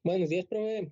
Buenos días, profe.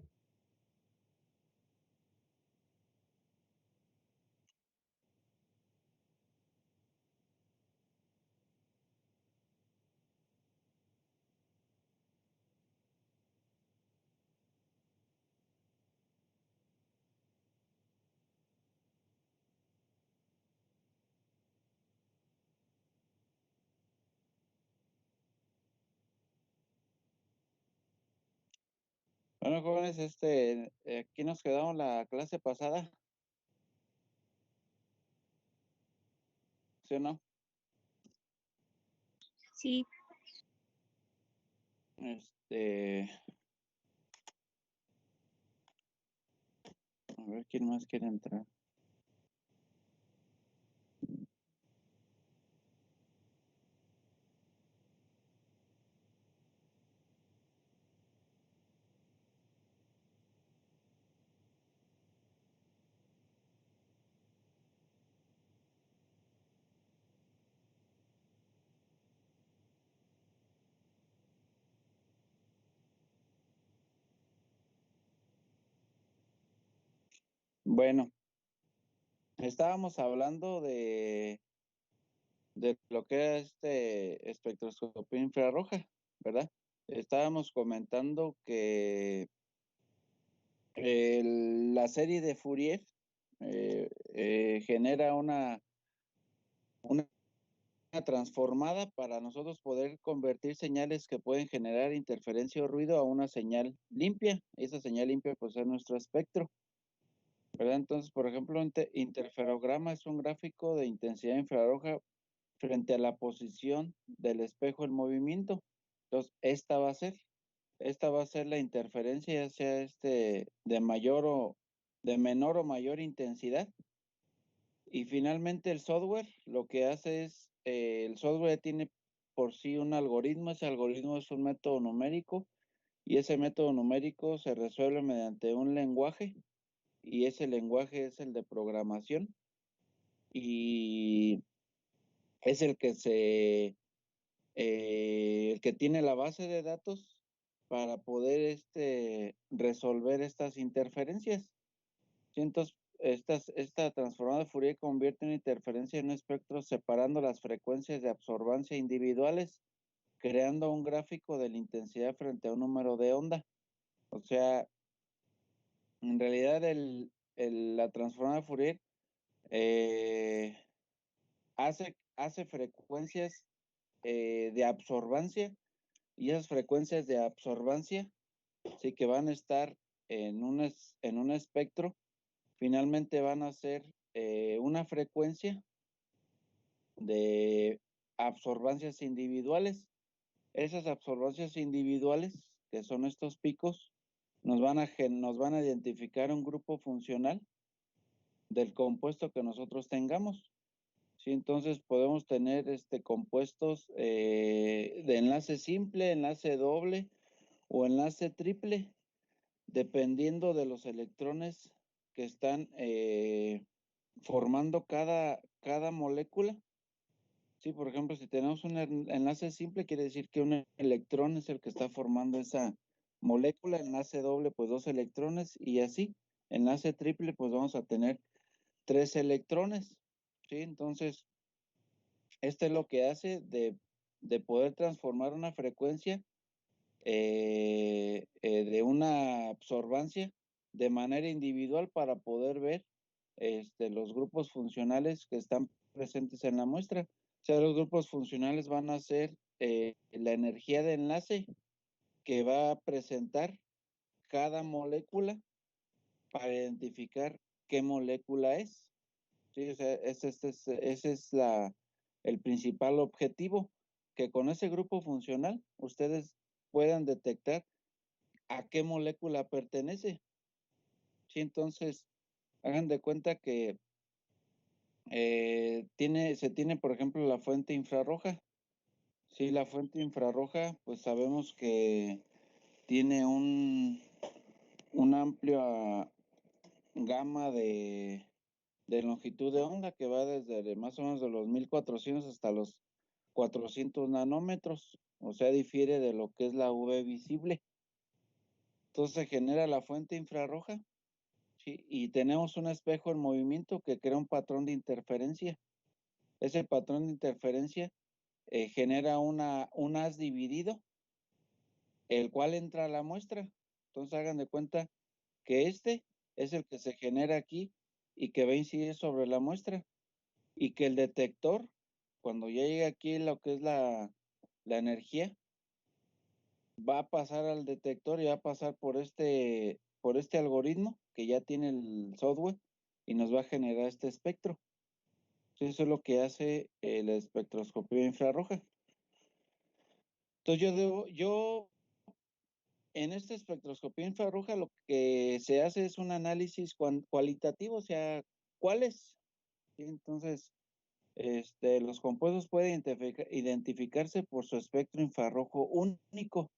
Bueno, jóvenes, aquí nos quedamos la clase pasada, ¿sí o no? Sí, A ver quién más quiere entrar. Bueno, estábamos hablando de lo que era espectroscopía infrarroja, ¿verdad? Estábamos comentando que la serie de Fourier genera una transformada para nosotros poder convertir señales que pueden generar interferencia o ruido a una señal limpia. Esa señal limpia pues es nuestro espectro, ¿verdad? Entonces, por ejemplo, un interferograma es un gráfico de intensidad infrarroja frente a la posición del espejo en movimiento. Entonces, esta va a ser la interferencia, ya sea de menor o mayor intensidad. Y finalmente el software lo que hace es, el software tiene por sí un algoritmo, ese algoritmo es un método numérico y ese método numérico se resuelve mediante un lenguaje y ese lenguaje es el de programación y es el que tiene la base de datos para poder resolver estas interferencias. Sí, entonces, esta transformada de Fourier convierte una interferencia en un espectro separando las frecuencias de absorbancia individuales, creando un gráfico de la intensidad frente a un número de onda. O sea, en realidad la transformada de Fourier eh, hace frecuencias de absorbancia y esas frecuencias de absorbancia, sí que van a estar en un espectro, finalmente van a ser una frecuencia de absorbancias individuales. Esas absorbancias individuales, que son estos picos, nos van a identificar un grupo funcional del compuesto que nosotros tengamos. Sí, entonces podemos tener compuestos de enlace simple, enlace doble o enlace triple, dependiendo de los electrones que están formando cada molécula. Sí, por ejemplo, si tenemos un enlace simple, quiere decir que un electrón es el que está formando esa molécula, enlace doble, pues dos electrones, y así. Enlace triple, pues vamos a tener tres electrones. Sí, entonces, este es lo que hace de poder transformar una frecuencia de una absorbancia de manera individual para poder ver los grupos funcionales que están presentes en la muestra. O sea, los grupos funcionales van a ser la energía de enlace que va a presentar cada molécula para identificar qué molécula es. Sí, o sea, ese es el principal objetivo, que con ese grupo funcional ustedes puedan detectar a qué molécula pertenece. Sí, entonces, hagan de cuenta que se tiene, por ejemplo, la fuente infrarroja. Sí, la fuente infrarroja, pues sabemos que tiene una amplia gama de longitud de onda que va desde más o menos de los 1400 hasta los 400 nanómetros. O sea, difiere de lo que es la UV visible. Entonces se genera la fuente infrarroja, ¿sí? Y tenemos un espejo en movimiento que crea un patrón de interferencia. Ese patrón de interferencia genera un haz dividido, el cual entra a la muestra. Entonces hagan de cuenta que este es el que se genera aquí y que va a incidir sobre la muestra. Y que el detector, cuando ya llega aquí lo que es la energía, va a pasar al detector y va a pasar por este algoritmo que ya tiene el software y nos va a generar este espectro. Eso es lo que hace la espectroscopía infrarroja. Entonces yo en esta espectroscopía infrarroja lo que se hace es un análisis cualitativo, o sea, ¿cuáles? ¿Sí? Entonces, los compuestos pueden identificarse por su espectro infrarrojo único.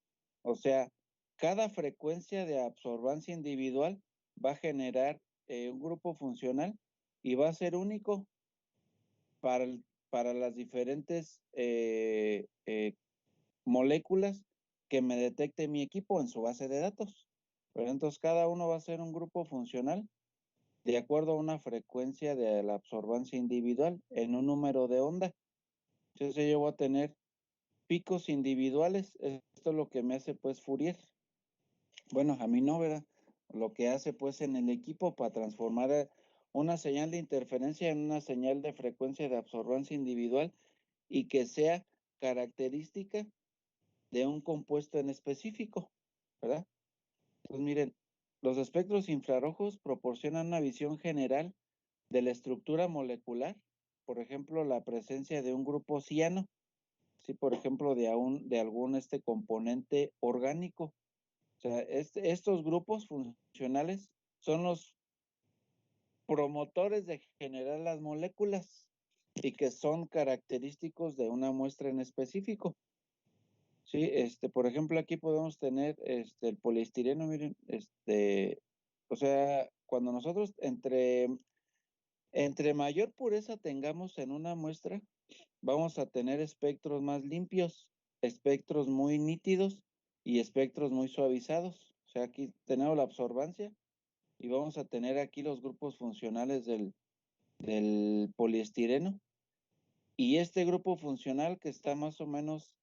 O sea, cada frecuencia de absorbancia individual va a generar un grupo funcional y va a ser único para las diferentes moléculas que me detecte mi equipo en su base de datos. Pero entonces cada uno va a ser un grupo funcional de acuerdo a una frecuencia de la absorbancia individual en un número de onda. Entonces yo voy a tener picos individuales. Esto es lo que me hace pues Fourier. Bueno, a mí no, ¿verdad? Lo que hace pues en el equipo para transformar una señal de interferencia en una señal de frecuencia de absorbancia individual y que sea característica de un compuesto en específico, ¿verdad? Entonces miren, los espectros infrarrojos proporcionan una visión general de la estructura molecular, por ejemplo, la presencia de un grupo ciano, sí, por ejemplo, de algún componente orgánico. O sea, estos grupos funcionales son los promotores de generar las moléculas y que son característicos de una muestra en específico. Sí, por ejemplo, aquí podemos tener el poliestireno, miren, o sea, cuando nosotros entre mayor pureza tengamos en una muestra, vamos a tener espectros más limpios, espectros muy nítidos y espectros muy suavizados. O sea, aquí tenemos la absorbancia y vamos a tener aquí los grupos funcionales del poliestireno. Y este grupo funcional que está más o menos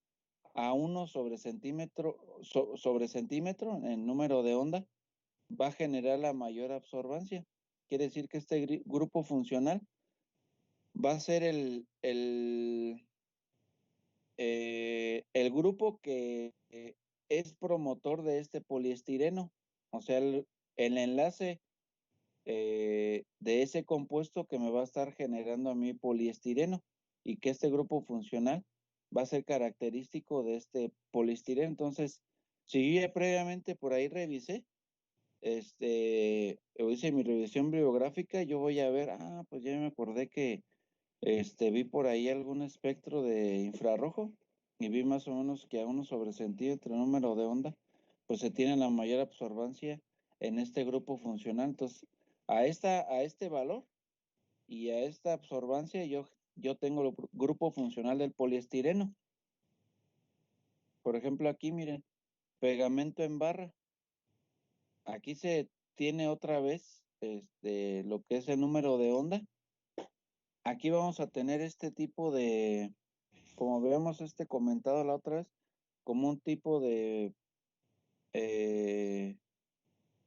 a 1 sobre centímetro en número de onda, va a generar la mayor absorbancia. Quiere decir que este grupo funcional va a ser el grupo que es promotor de este poliestireno, o sea, el enlace de ese compuesto que me va a estar generando a mí poliestireno y que este grupo funcional va a ser característico de este poliestireno. Entonces, si yo ya previamente por ahí revisé, o hice mi revisión bibliográfica, yo voy a ver, pues ya me acordé que vi por ahí algún espectro de infrarrojo y vi más o menos que a 1/centímetro número de onda, pues se tiene la mayor absorbancia en este grupo funcional. Entonces, a este valor y a esta absorbancia yo tengo el grupo funcional del poliestireno. Por ejemplo, aquí miren, pegamento en barra. Aquí se tiene otra vez lo que es el número de onda. Aquí vamos a tener este tipo de, como veamos comentado la otra vez, como un tipo de...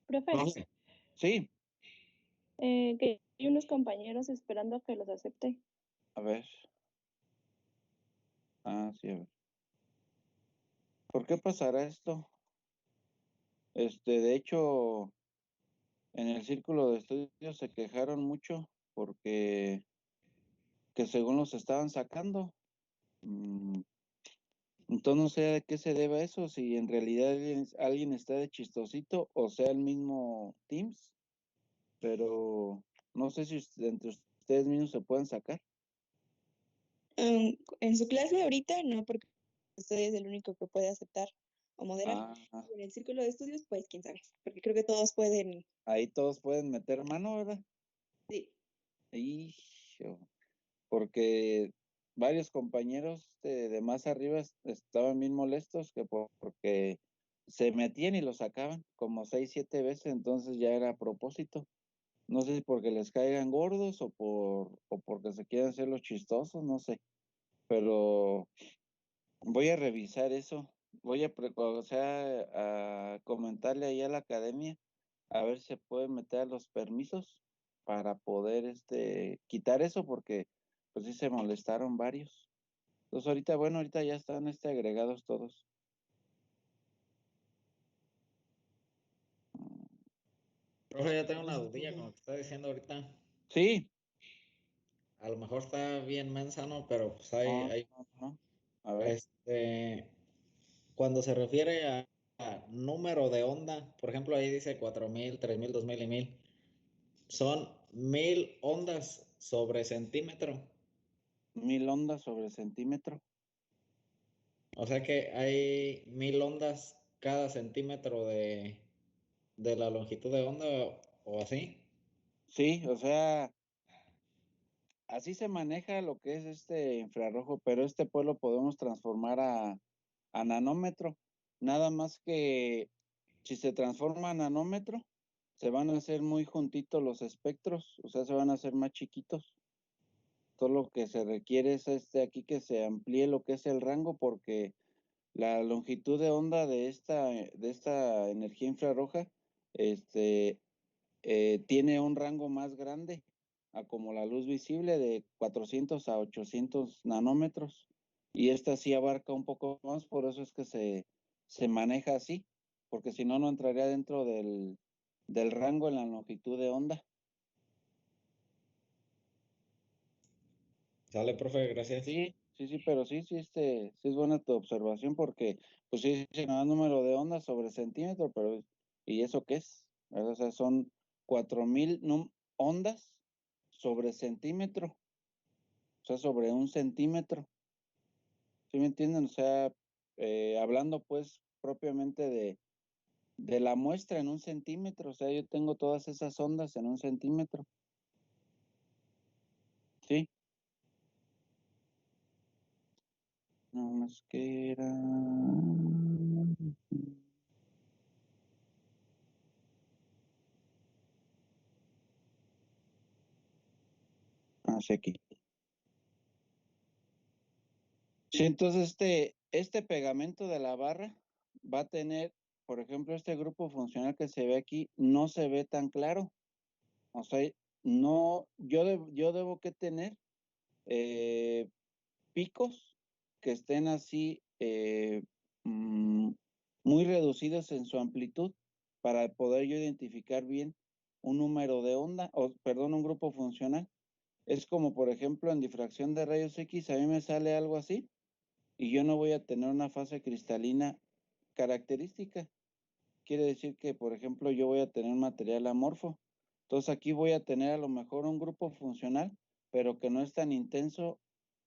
Profe, Sí, que hay unos compañeros esperando a que los acepte. a ver. Sí, a ver. ¿Por qué pasará esto? De hecho, en el círculo de estudios se quejaron mucho porque que según los estaban sacando. Mm, entonces no sé de qué se deba eso, si en realidad alguien está de chistosito o sea el mismo Teams, pero no sé si entre ustedes mismos se pueden sacar. En su clase ahorita no, porque usted es el único que puede aceptar o moderar. Ah, Y en el círculo de estudios, pues quién sabe, porque creo que todos pueden. ahí todos pueden meter mano, ¿verdad? Sí. Hijo, porque varios compañeros de más arriba estaban bien molestos porque se metían y lo sacaban como 6, 7 veces, entonces ya era a propósito. No sé si porque les caigan gordos o porque se quieren hacer los chistosos, no sé. Pero voy a revisar eso. Voy o sea, a comentarle ahí a la academia a ver si se pueden meter los permisos para poder quitar eso porque pues sí se molestaron varios. Entonces ahorita, bueno, ahorita ya están agregados todos. Profe, ya tengo una dudilla con lo que está diciendo ahorita. Sí. A lo mejor está bien mensa, ¿no? Pero pues No, no, no. A ver. Cuando se refiere a número de onda, por ejemplo, ahí dice 4000, 3000, 2000 y 1000. Son 1000 ondas sobre centímetro. 1000 ondas sobre centímetro. O sea que hay 1000 ondas cada centímetro de la longitud de onda o así. Sí, o sea, así se maneja lo que es este infrarrojo, pero pues lo podemos transformar a nanómetro. Nada más que si se transforma a nanómetro, se van a hacer muy juntitos los espectros, o sea, se van a hacer más chiquitos. Todo lo que se requiere es aquí que se amplíe lo que es el rango, porque la longitud de onda de esta energía infrarroja, tiene un rango más grande, a como la luz visible, de 400 a 800 nanómetros. Y esta sí abarca un poco más, por eso es que se maneja así, porque si no, no entraría dentro del rango en la longitud de onda. Sale, profe, gracias. Sí, sí, sí, pero sí, sí, sí es buena tu observación, porque pues sí, sí, no da número de ondas sobre centímetro, pero ¿y eso qué es? ¿Verdad? O sea, son 4000 ondas sobre centímetro, o sea, sobre un centímetro. ¿Sí me entienden? O sea, hablando pues propiamente de la muestra en un centímetro, o sea, yo tengo todas esas ondas en un centímetro. Sí, no más que era. Sí, aquí. Sí, entonces este pegamento de la barra va a tener, por ejemplo, este grupo funcional que se ve aquí, no se ve tan claro. O sea, no, yo debo que tener picos que estén así muy reducidos en su amplitud para poder yo identificar bien un número de onda, o perdón, un grupo funcional. Es como, por ejemplo, en difracción de rayos X, a mí me sale algo así y yo no voy a tener una fase cristalina característica. Quiere decir que, por ejemplo, yo voy a tener un material amorfo. Entonces aquí voy a tener a lo mejor un grupo funcional, pero que no es tan intenso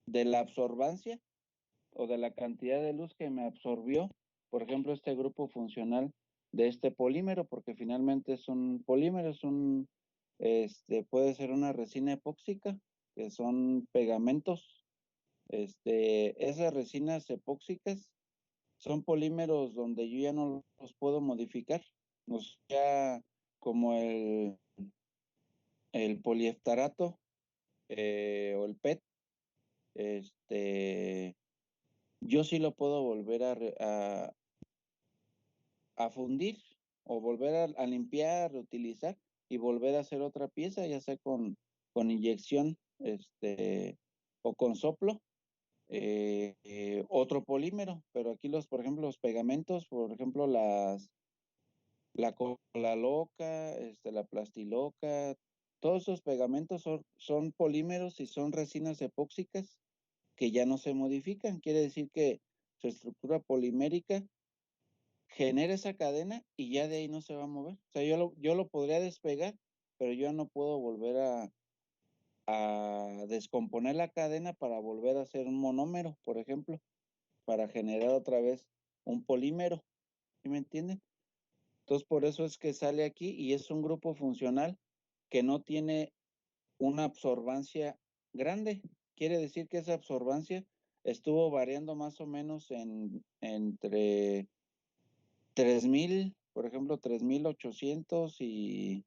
de la absorbancia o de la cantidad de luz que me absorbió, por ejemplo, este grupo funcional de este polímero, porque finalmente es un polímero, puede ser una resina epóxica, que son pegamentos. Esas resinas epóxicas son polímeros donde yo ya no los puedo modificar, o sea, como el polieftarato o el PET, yo sí lo puedo volver a fundir o volver a limpiar, reutilizar y volver a hacer otra pieza, ya sea con inyección o con soplo, otro polímero. Pero aquí por ejemplo, los pegamentos, por ejemplo, la cola loca, la plastiloca, todos esos pegamentos son polímeros y son resinas epóxicas que ya no se modifican. Quiere decir que su estructura polimérica genera esa cadena y ya de ahí no se va a mover. O sea, yo lo podría despegar, pero yo no puedo volver a descomponer la cadena para volver a hacer un monómero, por ejemplo, para generar otra vez un polímero. ¿Sí me entienden? Entonces, por eso es que sale aquí y es un grupo funcional que no tiene una absorbancia grande. Quiere decir que esa absorbancia estuvo variando más o menos entre 3000, por ejemplo, 3800 y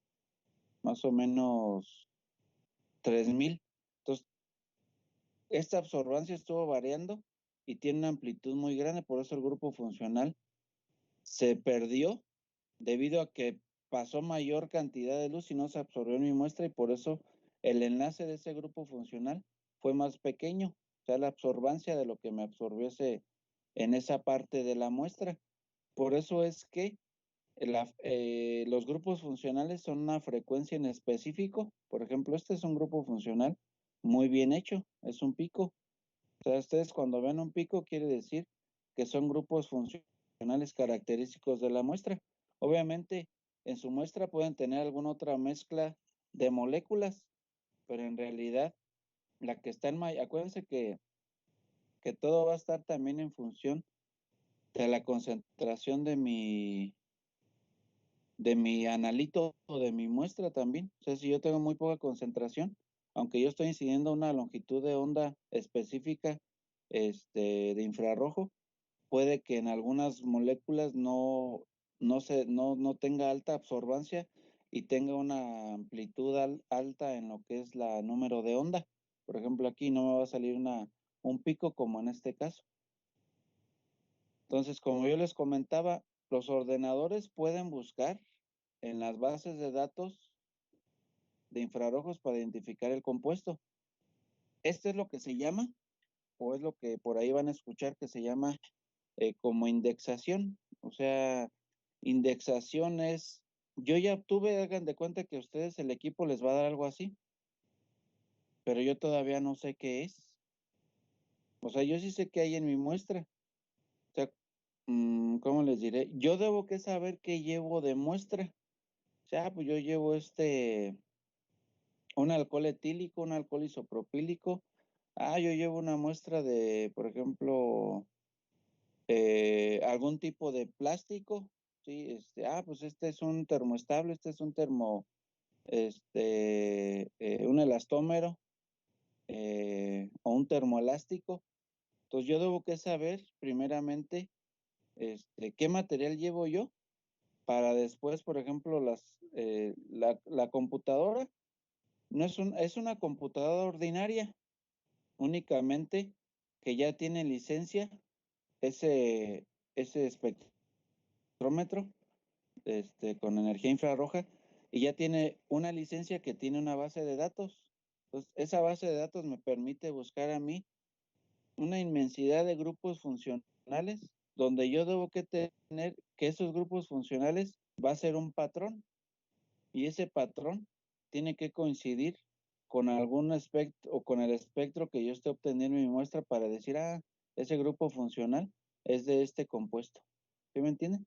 más o menos 3000. Entonces, esta absorbancia estuvo variando y tiene una amplitud muy grande, por eso el grupo funcional se perdió debido a que pasó mayor cantidad de luz y no se absorbió en mi muestra, y por eso el enlace de ese grupo funcional fue más pequeño, o sea, la absorbancia de lo que me absorbió en esa parte de la muestra. Por eso es que los grupos funcionales son una frecuencia en específico. Por ejemplo, este es un grupo funcional muy bien hecho, es un pico. O sea, ustedes cuando ven un pico quiere decir que son grupos funcionales característicos de la muestra. Obviamente, en su muestra pueden tener alguna otra mezcla de moléculas, pero en realidad la que está acuérdense que todo va a estar también en función de la concentración de mi analito o de mi muestra también. O sea, si yo tengo muy poca concentración, aunque yo estoy incidiendo una longitud de onda específica de infrarrojo, puede que en algunas moléculas no tenga alta absorbancia y tenga una amplitud alta en lo que es la número de onda. Por ejemplo, aquí no me va a salir un pico como en este caso. Entonces, como yo les comentaba, los ordenadores pueden buscar en las bases de datos de infrarrojos para identificar el compuesto. Este es lo que se llama, o es lo que por ahí van a escuchar que se llama como indexación. O sea, indexación es, yo ya obtuve, hagan de cuenta que a ustedes el equipo les va a dar algo así, pero yo todavía no sé qué es. O sea, yo sí sé qué hay en mi muestra. O sea, ¿cómo les diré? Yo debo que saber qué llevo de muestra. O sea, pues yo llevo un alcohol etílico, un alcohol isopropílico. Yo llevo una muestra de, por ejemplo, algún tipo de plástico. Sí, pues este es un termoestable, este es un un elastómero o un termoelástico. Entonces yo debo que saber primeramente qué material llevo yo para después, por ejemplo, la computadora no es una computadora ordinaria, únicamente que ya tiene licencia ese espectrómetro con energía infrarroja, y ya tiene una licencia que tiene una base de datos. Entonces, esa base de datos me permite buscar a mí una inmensidad de grupos funcionales donde yo debo que tener que esos grupos funcionales va a ser un patrón, y ese patrón tiene que coincidir con algún espectro o con el espectro que yo esté obteniendo en mi muestra para decir, ese grupo funcional es de este compuesto. ¿Sí me entienden?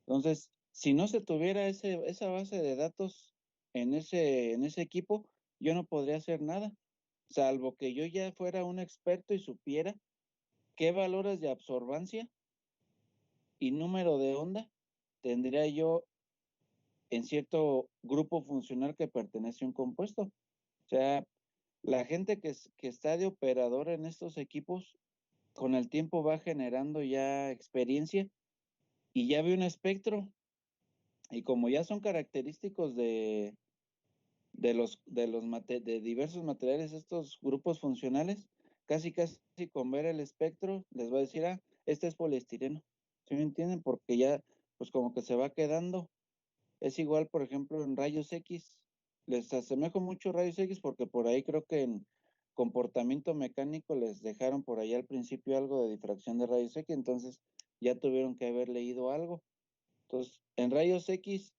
Entonces, si no se tuviera esa base de datos en ese equipo, yo no podría hacer nada, salvo que yo ya fuera un experto y supiera qué valores de absorbancia y número de onda tendría yo en cierto grupo funcional que pertenece a un compuesto. O sea, la gente que está de operador en estos equipos, con el tiempo va generando ya experiencia y ya ve un espectro, y como ya son característicos de diversos materiales, estos grupos funcionales, casi con ver el espectro, les va a decir, este es poliestireno. ¿Sí me entienden? Porque ya, pues como que se va quedando. Es igual, por ejemplo, en rayos X. Les asemejo mucho rayos X porque por ahí creo que en comportamiento mecánico les dejaron por ahí al principio algo de difracción de rayos X, entonces ya tuvieron que haber leído algo. Entonces, en rayos X,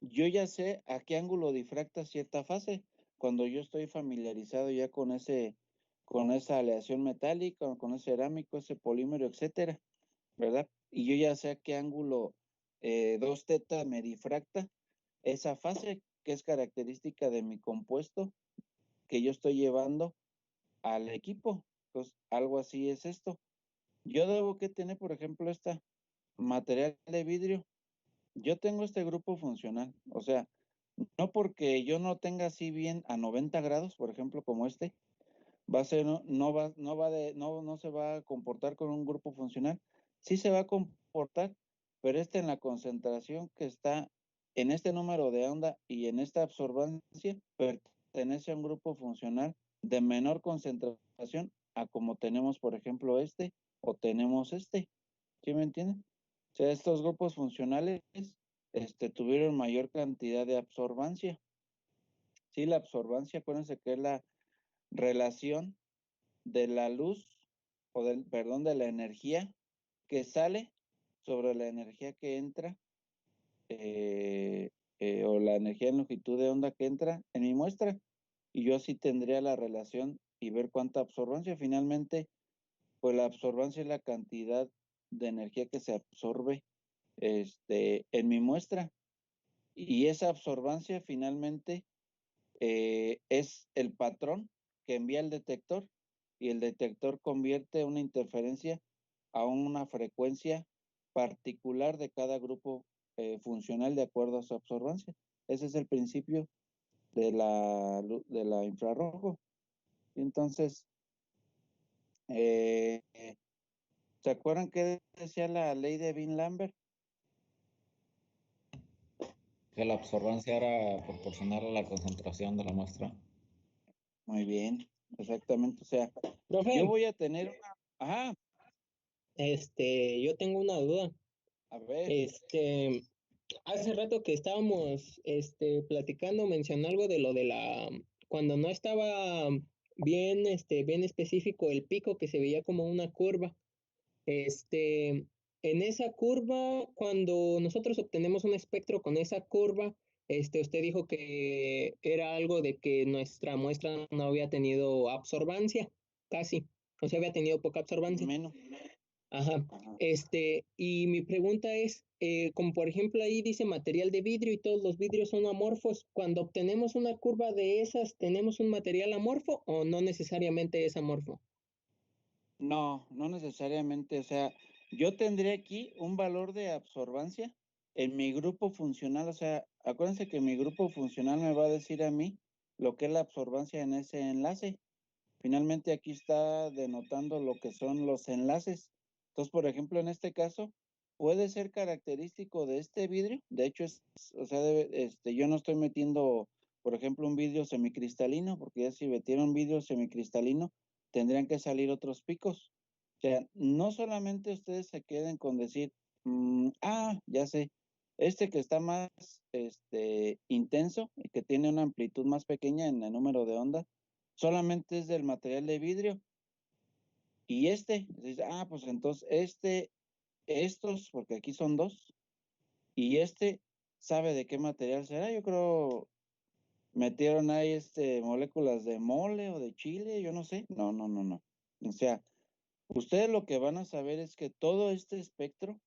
yo ya sé a qué ángulo difracta cierta fase cuando yo estoy familiarizado ya con esa aleación metálica, con ese cerámico, ese polímero, etcétera, ¿verdad? Y yo ya sé a qué ángulo 2 teta me difracta esa fase que es característica de mi compuesto que yo estoy llevando al equipo. Entonces, algo así es esto. Yo debo que tener, por ejemplo, material de vidrio. Yo tengo este grupo funcional, o sea, no porque yo no tenga así bien a 90 grados, por ejemplo, como va a ser, no se va a comportar con un grupo funcional. Sí se va a comportar, pero en la concentración que está en este número de onda y en esta absorbancia pertenece a un grupo funcional de menor concentración a como tenemos, por ejemplo, o tenemos ¿sí me entienden? O sea, estos grupos funcionales tuvieron mayor cantidad de absorbancia. Sí, la absorbancia, acuérdense que es la relación de la luz, de la energía que sale sobre la energía que entra, o la energía en longitud de onda que entra en mi muestra. Y yo así tendría la relación y ver cuánta absorbancia. Finalmente, pues la absorbancia es la cantidad de energía que se absorbe en mi muestra. Y esa absorbancia finalmente es el patrón que envía el detector, y el detector convierte una interferencia a una frecuencia particular de cada grupo funcional de acuerdo a su absorbancia. Ese es el principio de la infrarrojo. Entonces, ¿se acuerdan qué decía la ley de Wien-Lambert? Que la absorbancia era proporcional a la concentración de la muestra. Muy bien, exactamente. O sea, Profe, yo voy a tener una... Ajá, yo tengo una duda. a ver. Hace rato que estábamos, platicando, mencionó algo de lo de cuando no estaba bien, bien específico el pico que se veía como una curva. En esa curva, cuando nosotros obtenemos un espectro con esa curva, usted dijo que era algo de que nuestra muestra no había tenido absorbancia, casi, o sea, había tenido poca absorbancia. Menos. Ajá. Ajá. Y mi pregunta es, como por ejemplo ahí dice material de vidrio y todos los vidrios son amorfos, cuando obtenemos una curva de esas, ¿tenemos un material amorfo o no necesariamente es amorfo? No, no necesariamente. O sea, yo tendría aquí un valor de absorbancia en mi grupo funcional. O sea, acuérdense que mi grupo funcional me va a decir a mí lo que es la absorbancia en ese enlace. Finalmente aquí está denotando lo que son los enlaces. Entonces, por ejemplo, en este caso, puede ser característico de este vidrio. De hecho, o sea, yo no estoy metiendo, por ejemplo, un vidrio semicristalino, porque ya si metiera un vidrio semicristalino, tendrían que salir otros picos. O sea, no solamente ustedes se queden con decir, ya sé, que está más intenso y que tiene una amplitud más pequeña en el número de onda, solamente es del material de vidrio. Y dice, pues entonces estos, porque aquí son dos, y sabe de qué material será. Yo creo metieron ahí moléculas de mole o de chile, yo no sé. No, no, no, no. O sea, ustedes lo que van a saber es que todo este espectro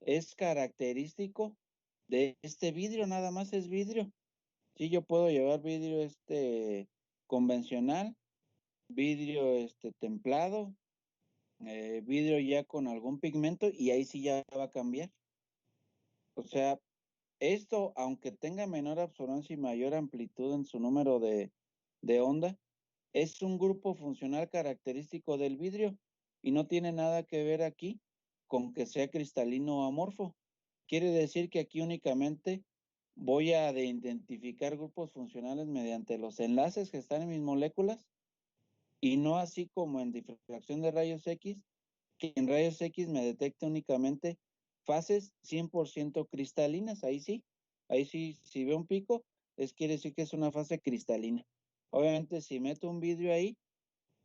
es característico de este vidrio, nada más es vidrio. Sí, yo puedo llevar vidrio convencional, vidrio templado, vidrio ya con algún pigmento, y ahí sí ya va a cambiar. O sea, esto, aunque tenga menor absorbancia y mayor amplitud en su número de onda, es un grupo funcional característico del vidrio y no tiene nada que ver aquí con que sea cristalino o amorfo. Quiere decir que aquí únicamente voy a identificar grupos funcionales mediante los enlaces que están en mis moléculas, y no así como en difracción de rayos X, que en rayos X me detecta únicamente fases 100% cristalinas. Ahí sí, si veo un pico, quiere decir que es una fase cristalina. Obviamente, si meto un vidrio ahí,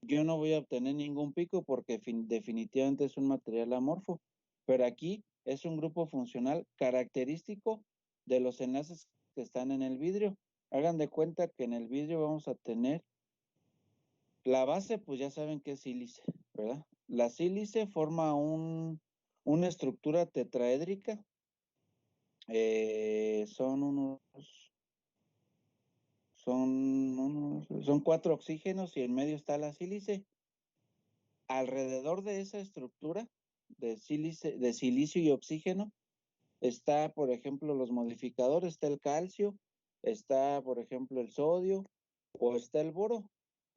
yo no voy a obtener ningún pico porque definitivamente es un material amorfo. Pero aquí es un grupo funcional característico de los enlaces que están en el vidrio. Hagan de cuenta que en el vidrio vamos a tener la base, pues ya saben que es sílice, ¿verdad? La sílice forma una estructura tetraédrica. Son 4 oxígenos y en medio está la sílice. Alrededor de esa estructura de silicio y oxígeno está, por ejemplo, los modificadores. Está el calcio, está, por ejemplo, el sodio, o está el boro,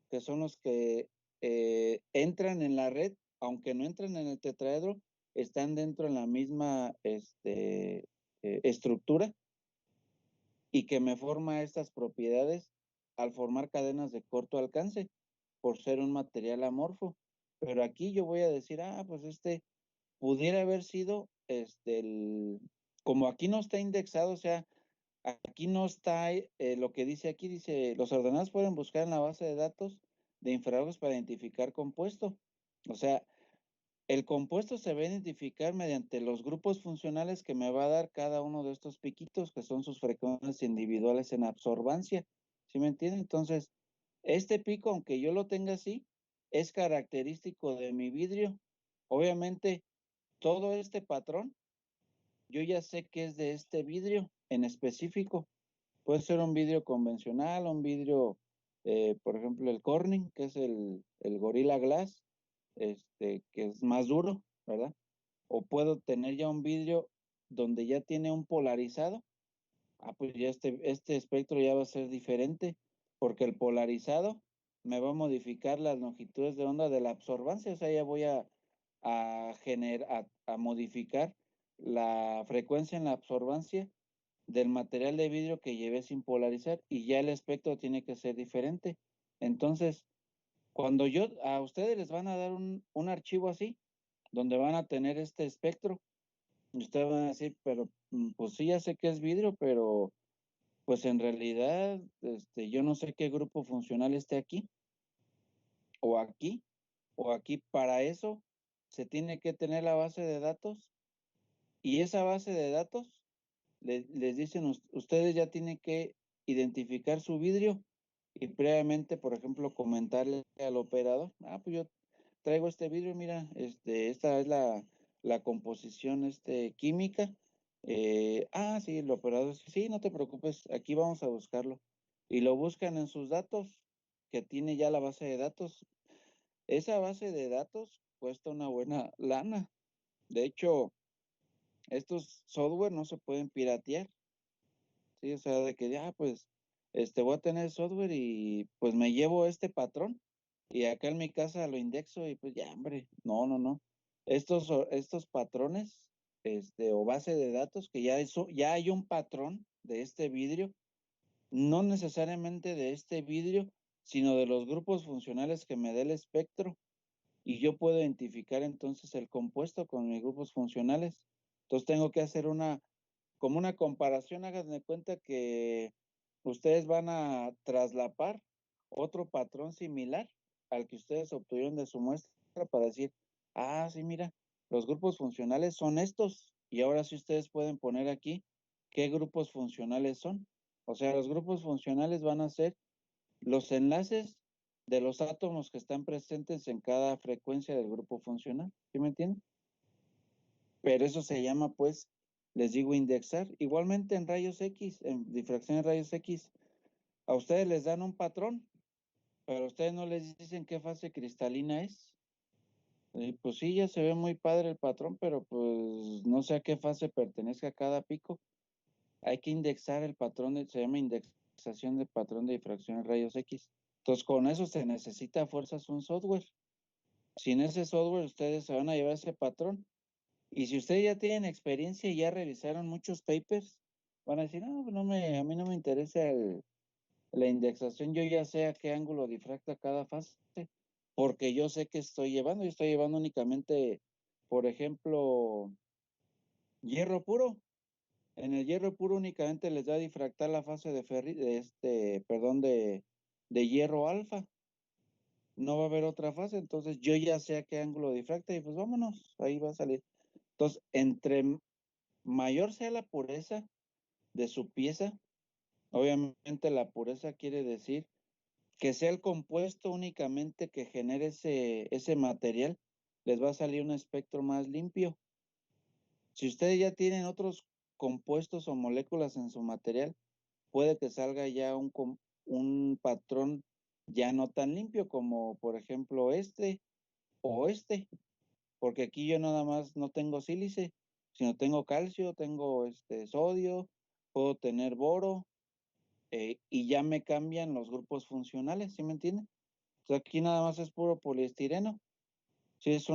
que son los que entran en la red, aunque no entran en el tetraedro, están dentro de la misma estructura y que me forma estas propiedades al formar cadenas de corto alcance por ser un material amorfo. Pero aquí yo voy a decir, pues pudiera haber sido como aquí no está indexado, o sea, aquí no está lo que dice aquí, dice, los ordenados pueden buscar en la base de datos de infrarrojos para identificar compuesto. O sea, el compuesto se va a identificar mediante los grupos funcionales que me va a dar cada uno de estos piquitos, que son sus frecuencias individuales en absorbancia. ¿Sí me entienden? Entonces, este pico, aunque yo lo tenga así, es característico de mi vidrio. Obviamente, todo este patrón, yo ya sé que es de este vidrio en específico. Puede ser un vidrio convencional, un vidrio, por ejemplo, el Corning, que es el Gorilla Glass, que es más duro, ¿verdad? O puedo tener ya un vidrio donde ya tiene un polarizado. Pues ya este espectro ya va a ser diferente, porque el polarizado me va a modificar las longitudes de onda de la absorbancia, o sea, ya voy a modificar la frecuencia en la absorbancia del material de vidrio que llevé sin polarizar y ya el espectro tiene que ser diferente. Entonces, cuando a ustedes les van a dar un archivo así, donde van a tener este espectro, y ustedes van a decir, pero pues sí, ya sé que es vidrio, pero pues en realidad yo no sé qué grupo funcional esté aquí, o aquí, o aquí. Para eso se tiene que tener la base de datos, y esa base de datos les dicen, ustedes ya tienen que identificar su vidrio y previamente, por ejemplo, comentarle al operador, pues yo traigo este vidrio, mira, esta es la composición química. Sí, el operador, sí, no te preocupes, aquí vamos a buscarlo. Y lo buscan en sus datos, que tiene ya la base de datos. Esa base de datos cuesta una buena lana. De hecho, estos software no se pueden piratear. Sí, o sea, de que ya, pues, voy a tener software y pues me llevo este patrón y acá en mi casa lo indexo y pues ya, hombre, no, no, no. Estos patrones, o base de datos, que ya hay un patrón de este vidrio, no necesariamente de este vidrio, sino de los grupos funcionales que me dé el espectro, y yo puedo identificar entonces el compuesto con mis grupos funcionales. Entonces tengo que hacer como una comparación. Hagan de cuenta que ustedes van a traslapar otro patrón similar al que ustedes obtuvieron de su muestra para decir, sí, mira, los grupos funcionales son estos, y ahora sí ustedes pueden poner aquí qué grupos funcionales son. O sea, los grupos funcionales van a ser los enlaces de los átomos que están presentes en cada frecuencia del grupo funcional. ¿Sí me entienden? Pero eso se llama, pues, les digo, indexar. Igualmente en rayos X, en difracción de rayos X, a ustedes les dan un patrón, pero a ustedes no les dicen qué fase cristalina es. Y pues sí, ya se ve muy padre el patrón, pero pues no sé a qué fase pertenezca cada pico. Hay que indexar el patrón, se llama indexación de patrón de difracción de rayos X. Entonces, con eso se necesita a fuerzas un software. Sin ese software, ustedes se van a llevar ese patrón. Y si ustedes ya tienen experiencia y ya revisaron muchos papers, van a decir, no, a mí no me interesa la indexación, yo ya sé a qué ángulo difracta cada fase, porque yo sé que yo estoy llevando únicamente, por ejemplo, hierro puro. En el hierro puro únicamente les da a difractar la fase de hierro alfa. No va a haber otra fase, entonces yo ya sé a qué ángulo difracta y pues vámonos, ahí va a salir. Entonces, entre mayor sea la pureza de su pieza, obviamente la pureza quiere decir que sea el compuesto únicamente que genere ese material, les va a salir un espectro más limpio. Si ustedes ya tienen otros compuestos o moléculas en su material, puede que salga ya un patrón ya no tan limpio como, por ejemplo, o porque aquí yo nada más no tengo sílice, sino tengo calcio, tengo sodio, puedo tener boro, y ya me cambian los grupos funcionales, ¿sí me entienden? O sea, aquí nada más es puro poliestireno. Sí, es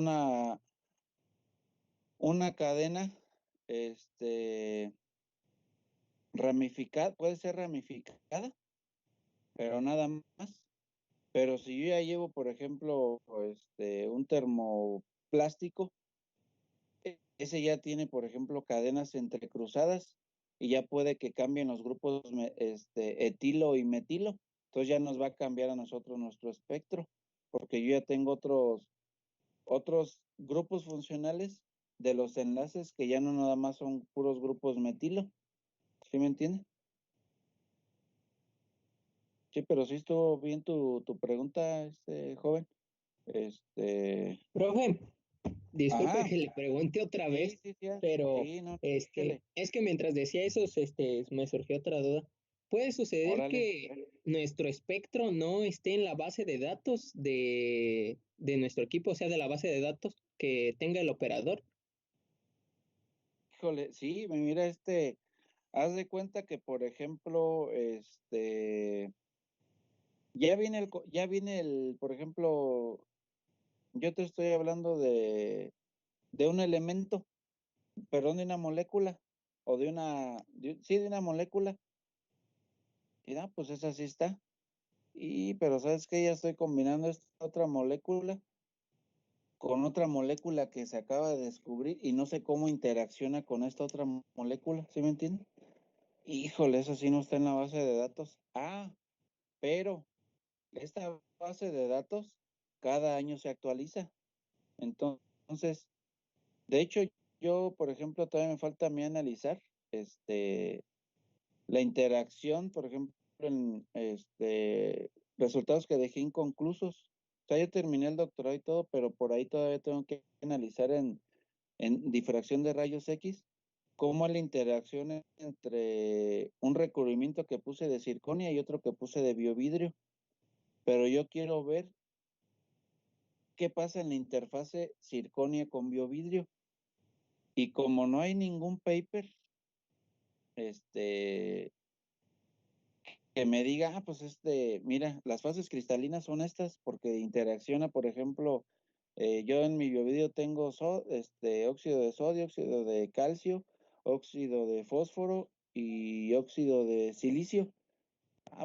una cadena, ramificada, puede ser ramificada, pero nada más. Pero si yo ya llevo, por ejemplo, un termoplástico, ese ya tiene, por ejemplo, cadenas entrecruzadas y ya puede que cambien los grupos etilo y metilo. Entonces ya nos va a cambiar a nosotros nuestro espectro, porque yo ya tengo otros grupos funcionales de los enlaces que ya no nada más son puros grupos metilo. ¿Sí me entiende? Sí, pero sí estuvo bien tu pregunta, joven. Profe, disculpe Ajá, que le pregunte otra sí, vez, sí, sí, pero sí, no, échale, es que mientras decía eso, me surgió otra duda. ¿Puede suceder órale. que nuestro espectro no esté en la base de datos de nuestro equipo, o sea, de la base de datos que tenga el operador? Híjole, sí, mira, haz de cuenta que, por ejemplo, ya viene por ejemplo, yo te estoy hablando de un elemento, perdón, de una molécula, o sí, de una molécula, y pues esa sí está. Pero ¿sabes qué? Ya estoy combinando esta otra molécula con otra molécula que se acaba de descubrir y no sé cómo interacciona con esta otra molécula, ¿sí me entiendes? Híjole, eso sí no está en la base de datos. Pero esta base de datos cada año se actualiza. Entonces, de hecho, yo, por ejemplo, todavía me falta a mí analizar la interacción, por ejemplo, en resultados que dejé inconclusos. O sea, yo terminé el doctorado y todo, pero por ahí todavía tengo que analizar en difracción de rayos X cómo es la interacción entre un recubrimiento que puse de circonia y otro que puse de biovidrio. Pero yo quiero ver qué pasa en la interfase circonia con biovidrio. Y como no hay ningún paper, que me diga, pues mira, las fases cristalinas son estas porque interacciona, por ejemplo, yo en mi biovidrio tengo óxido de sodio, óxido de calcio, óxido de fósforo y óxido de silicio.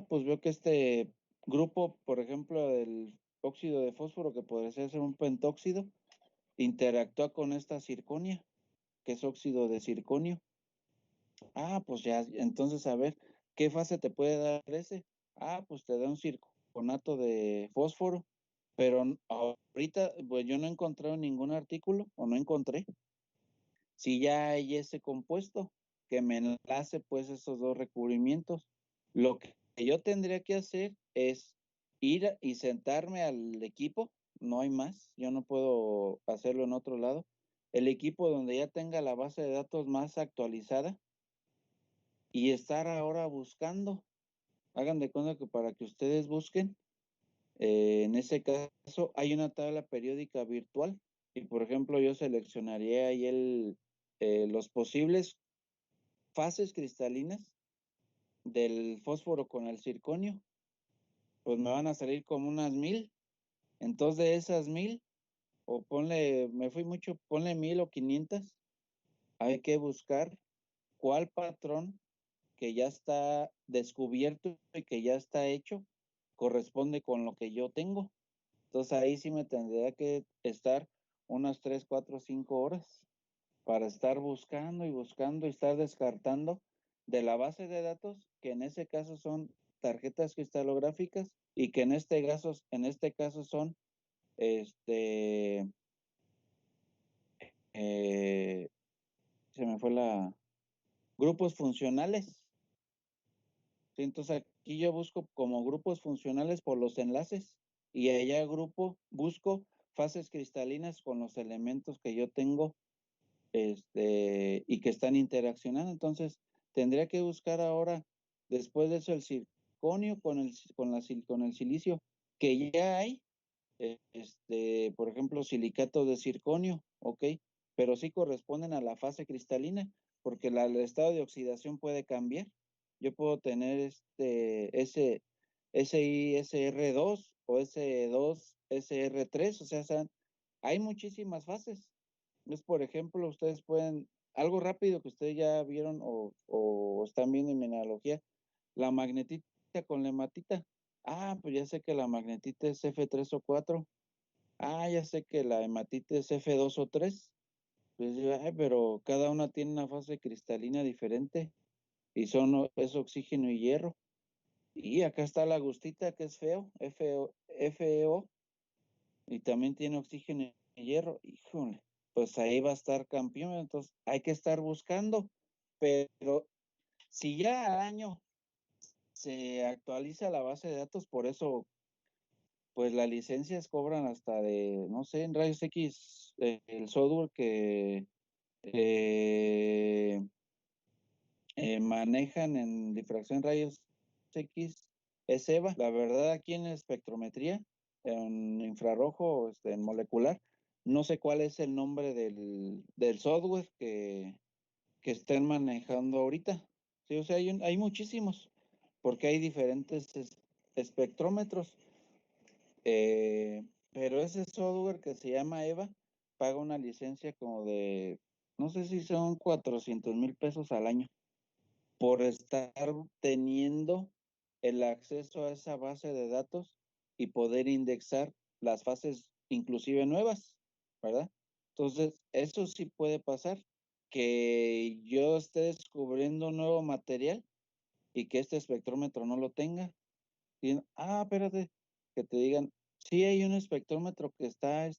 Pues veo que este grupo, por ejemplo, del óxido de fósforo, que podría ser un pentóxido, interactúa con esta circonia, que es óxido de circonio. Pues ya, entonces a ver, ¿qué fase te puede dar ese? Pues te da un circonato de fósforo, pero ahorita, pues yo no he encontrado ningún artículo, o no encontré, si ya hay ese compuesto que me enlace pues esos dos recubrimientos. Lo que yo tendría que hacer es ir y sentarme al equipo, no hay más, yo no puedo hacerlo en otro lado, el equipo donde ya tenga la base de datos más actualizada y estar ahora buscando. Hagan de cuenta que para que ustedes busquen, en ese caso hay una tabla periódica virtual y por ejemplo yo seleccionaría ahí los posibles fases cristalinas del fósforo con el circonio, pues me van a salir como unas 1000. Entonces de esas 1000, o me fui mucho, ponle 1000 o 500, hay que buscar cuál patrón que ya está descubierto y que ya está hecho corresponde con lo que yo tengo. Entonces ahí sí me tendría que estar unas 3, 4, 5 horas para estar buscando y buscando y estar descartando de la base de datos, que en ese caso son tarjetas cristalográficas y que en este caso son eh, se me fue grupos funcionales. Sí, entonces aquí yo busco como grupos funcionales por los enlaces y allá busco fases cristalinas con los elementos que yo tengo y que están interaccionando. Entonces tendría que buscar ahora, después de eso, el circonio con el silicio, que ya hay, por ejemplo, silicatos de circonio, ¿ok? Pero sí corresponden a la fase cristalina, porque el estado de oxidación puede cambiar. Yo puedo tener SiSR2 o S2SR3, o sea, hay muchísimas fases. Es, por ejemplo, ustedes pueden, algo rápido que ustedes ya vieron o están viendo en mineralogía, la magnetita con la hematita. Ah, pues ya sé que la magnetita es F3 o 4. Ah, ya sé que la hematita es F2 o 3. Pues, ay, pero cada una tiene una fase cristalina diferente y es oxígeno y hierro. Y acá está la gustita que es FeO, y también tiene oxígeno y hierro. Híjole, pues ahí va a estar campeón. Entonces hay que estar buscando. Pero si ya al año se actualiza la base de datos, por eso, pues las licencias cobran hasta de, no sé, en rayos X, el software que eh, manejan en difracción en rayos X es EVA. La verdad, aquí en espectrometría, en infrarrojo, en molecular, no sé cuál es el nombre del software que estén manejando ahorita. Sí, o sea, hay muchísimos, porque hay diferentes espectrómetros. Pero ese software que se llama EVA paga una licencia como de, no sé si son 400,000 pesos al año por estar teniendo el acceso a esa base de datos y poder indexar las fases inclusive nuevas, ¿verdad? Entonces, eso sí puede pasar, que yo esté descubriendo nuevo material y que este espectrómetro no lo tenga. Espérate, que te digan, sí hay un espectrómetro que está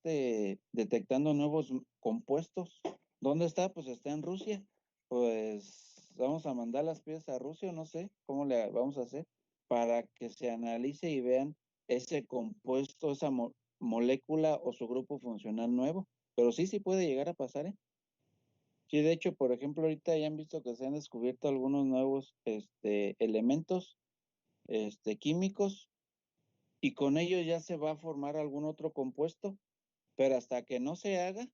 detectando nuevos compuestos. ¿Dónde está? Pues está en Rusia. Pues vamos a mandar las piezas a Rusia, no sé cómo le vamos a hacer para que se analice y vean ese compuesto, esa molécula o su grupo funcional nuevo. Pero sí puede llegar a pasar, ¿eh? Sí, de hecho, por ejemplo, ahorita ya han visto que se han descubierto algunos nuevos elementos químicos y con ello ya se va a formar algún otro compuesto, pero hasta que no se haga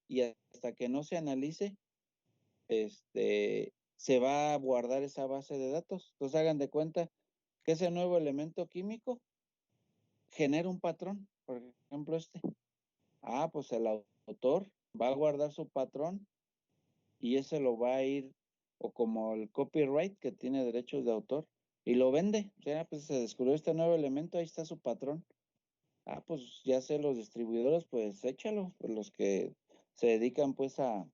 y hasta que no se analice, se va a guardar esa base de datos. Entonces hagan de cuenta que ese nuevo elemento químico genera un patrón, por ejemplo pues el autor va a guardar su patrón y ese lo va a ir, o como el copyright que tiene derechos de autor, y lo vende. O sea, pues se descubrió este nuevo elemento, ahí está su patrón. Pues ya sé, los distribuidores, pues échalo, pues, los que se dedican pues a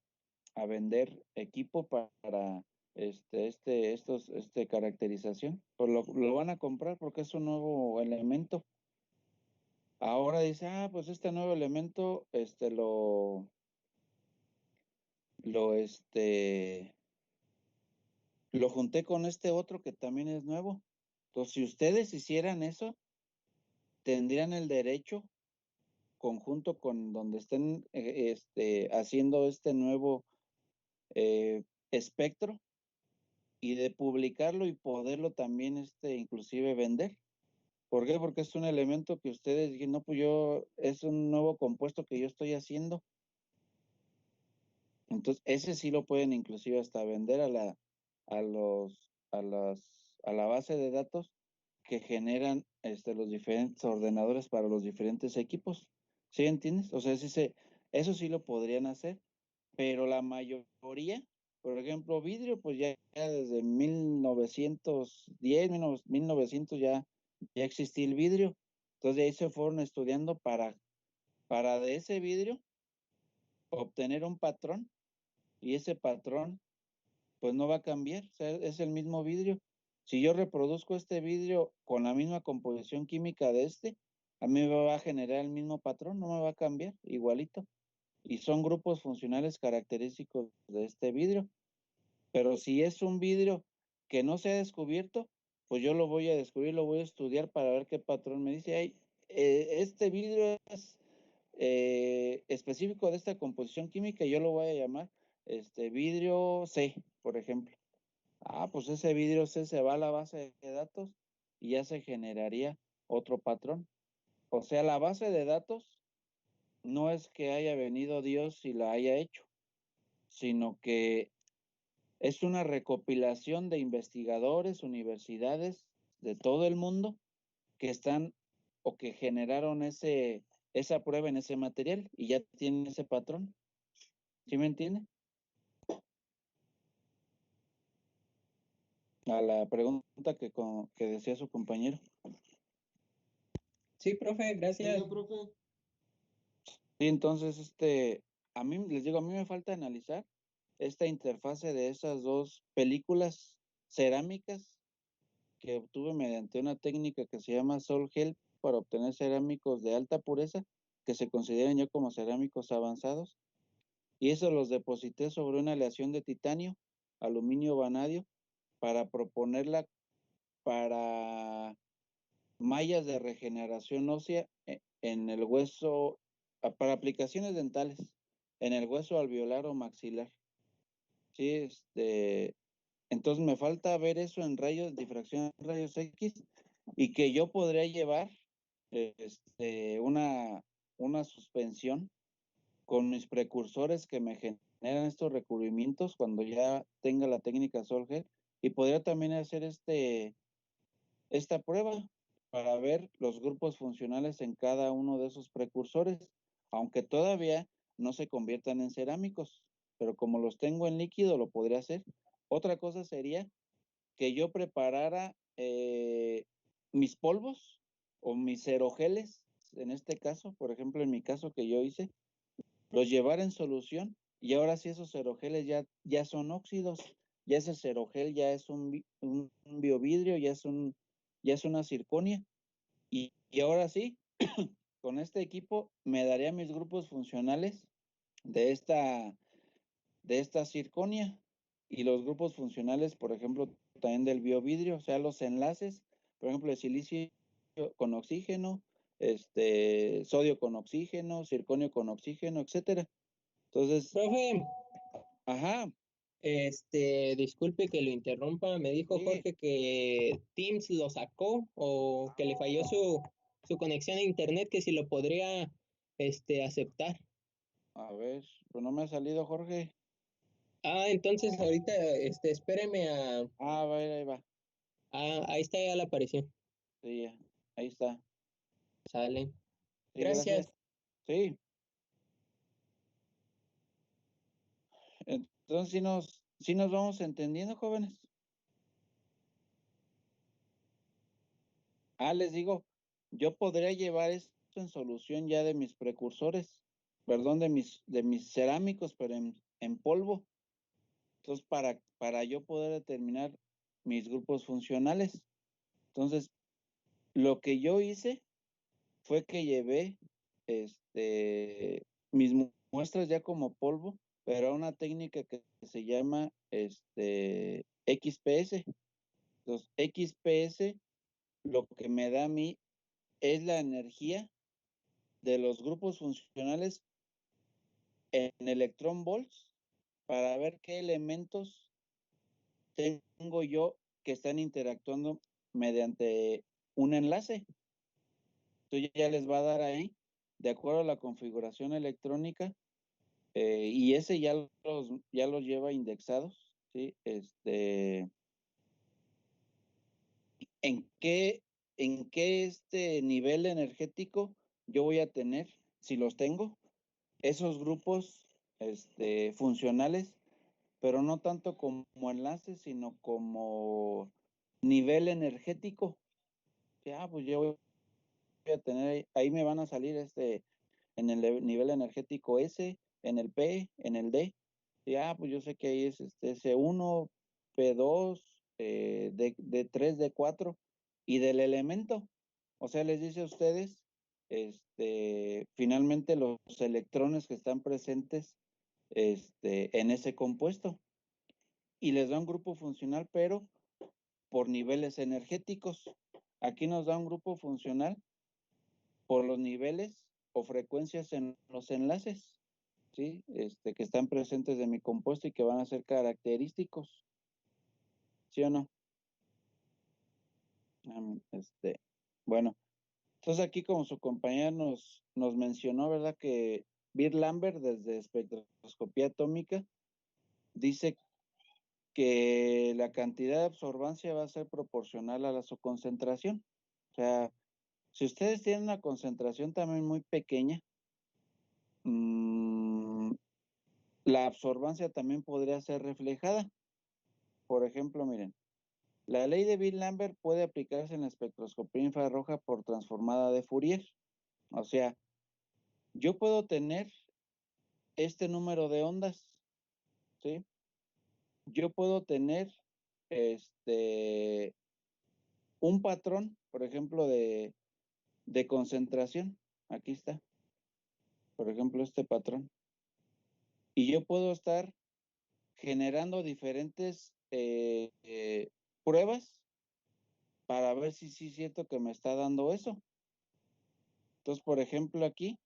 vender equipo para caracterización, pues lo van a comprar porque es un nuevo elemento. Ahora dice, pues este nuevo elemento, lo, lo junté con este otro que también es nuevo. Entonces, si ustedes hicieran eso, tendrían el derecho conjunto con donde estén haciendo este nuevo espectro y de publicarlo y poderlo también inclusive vender. ¿Por qué? Porque es un elemento que ustedes digan, no, pues es un nuevo compuesto que yo estoy haciendo. Entonces, ese sí lo pueden inclusive hasta vender a la base de datos que generan los diferentes ordenadores para los diferentes equipos. ¿Sí entiendes? O sea, eso sí lo podrían hacer, pero la mayoría, por ejemplo, vidrio, pues ya desde 1910, 1900 ya existía el vidrio. Entonces de ahí se fueron estudiando para de ese vidrio obtener un patrón, y ese patrón pues no va a cambiar, o sea, es el mismo vidrio. Si yo reproduzco este vidrio con la misma composición química a mí me va a generar el mismo patrón, no me va a cambiar, igualito. Y son grupos funcionales característicos de este vidrio. Pero si es un vidrio que no se ha descubierto, pues yo lo voy a descubrir, lo voy a estudiar para ver qué patrón me dice. Este vidrio es específico de esta composición química, y yo lo voy a llamar vidrio C, por ejemplo. Pues ese vidrio C se va a la base de datos y ya se generaría otro patrón. O sea, la base de datos no es que haya venido Dios y la haya hecho, sino que es una recopilación de investigadores, universidades de todo el mundo que están o que generaron esa prueba en ese material y ya tienen ese patrón. ¿Sí me entiende? A la pregunta que decía su compañero. Sí, profe, gracias. Oiga, profe. Sí, entonces, a mí, les digo, a mí me falta analizar esta interfase de esas dos películas cerámicas que obtuve mediante una técnica que se llama Sol Gel para obtener cerámicos de alta pureza que se consideran ya como cerámicos avanzados. Y eso los deposité sobre una aleación de titanio, aluminio, vanadio, para proponerla para mallas de regeneración ósea en el hueso, para aplicaciones dentales, en el hueso alveolar o maxilar. Sí, entonces me falta ver eso en difracción en rayos X, y que yo podría llevar una suspensión con mis precursores que me generan estos recubrimientos cuando ya tenga la técnica Solgel, y podría también hacer esta prueba para ver los grupos funcionales en cada uno de esos precursores, aunque todavía no se conviertan en cerámicos, pero como los tengo en líquido lo podría hacer. Otra cosa sería que yo preparara mis polvos o mis aerogeles, en este caso, por ejemplo, en mi caso que yo hice, los llevara en solución, y ahora sí esos aerogeles ya son óxidos, ya ese aerogel ya es un biovidrio, ya es una circonia, y ahora sí, con este equipo me daría mis grupos funcionales de esta circonia, y los grupos funcionales, por ejemplo, también del biovidrio, o sea, los enlaces, por ejemplo, de silicio con oxígeno, sodio con oxígeno, circonio con oxígeno, etcétera. Entonces, Profe, ajá, disculpe que lo interrumpa, me dijo sí, Jorge que Teams lo sacó o que le falló su conexión a internet, que si lo podría, aceptar. a ver, pues no me ha salido, Jorge. Entonces ahorita, espéreme Va, ahí va, ahí está, ya la aparición. sí, ya, ahí está, Sale. sí, Gracias. gracias, sí. Entonces, sí nos vamos entendiendo, jóvenes. Les digo, yo podría llevar esto en solución ya de mis precursores, perdón, de mis cerámicos, pero en polvo. Entonces, para yo poder determinar mis grupos funcionales. Entonces, lo que yo hice fue que llevé mis muestras ya como polvo, pero a una técnica que se llama XPS. Entonces, XPS lo que me da a mí es la energía de los grupos funcionales en electrón volts para ver qué elementos tengo yo que están interactuando mediante un enlace. Entonces ya les va a dar ahí, de acuerdo a la configuración electrónica, y ese ya los lleva indexados, ¿sí? ¿En qué nivel energético yo voy a tener, si los tengo, esos grupos funcionales, pero no tanto como enlaces, sino como nivel energético? Pues yo voy a tener, ahí me van a salir en el nivel energético S, en el P, en el D. Pues yo sé que ahí es S1, P2, D3, D4, y del elemento. O sea, les dice a ustedes, finalmente los electrones que están presentes en ese compuesto. Y les da un grupo funcional, pero por niveles energéticos. Aquí nos da un grupo funcional por los niveles o frecuencias en los enlaces, ¿sí? Que están presentes de mi compuesto y que van a ser característicos, ¿sí o no? Bueno, entonces aquí, como su compañera nos mencionó, ¿verdad? Que Bill Lambert, desde espectroscopía atómica, dice que la cantidad de absorbancia va a ser proporcional a su concentración. O sea, si ustedes tienen una concentración también muy pequeña, la absorbancia también podría ser reflejada. Por ejemplo, miren, la ley de Bill-Lambert puede aplicarse en la espectroscopía infrarroja por transformada de Fourier. O sea, yo puedo tener este número de ondas, ¿sí? Yo puedo tener un patrón, por ejemplo, de concentración. Aquí está, por ejemplo, este patrón. Y yo puedo estar generando diferentes pruebas para ver si sí es cierto que me está dando eso. Entonces, por ejemplo, aquí,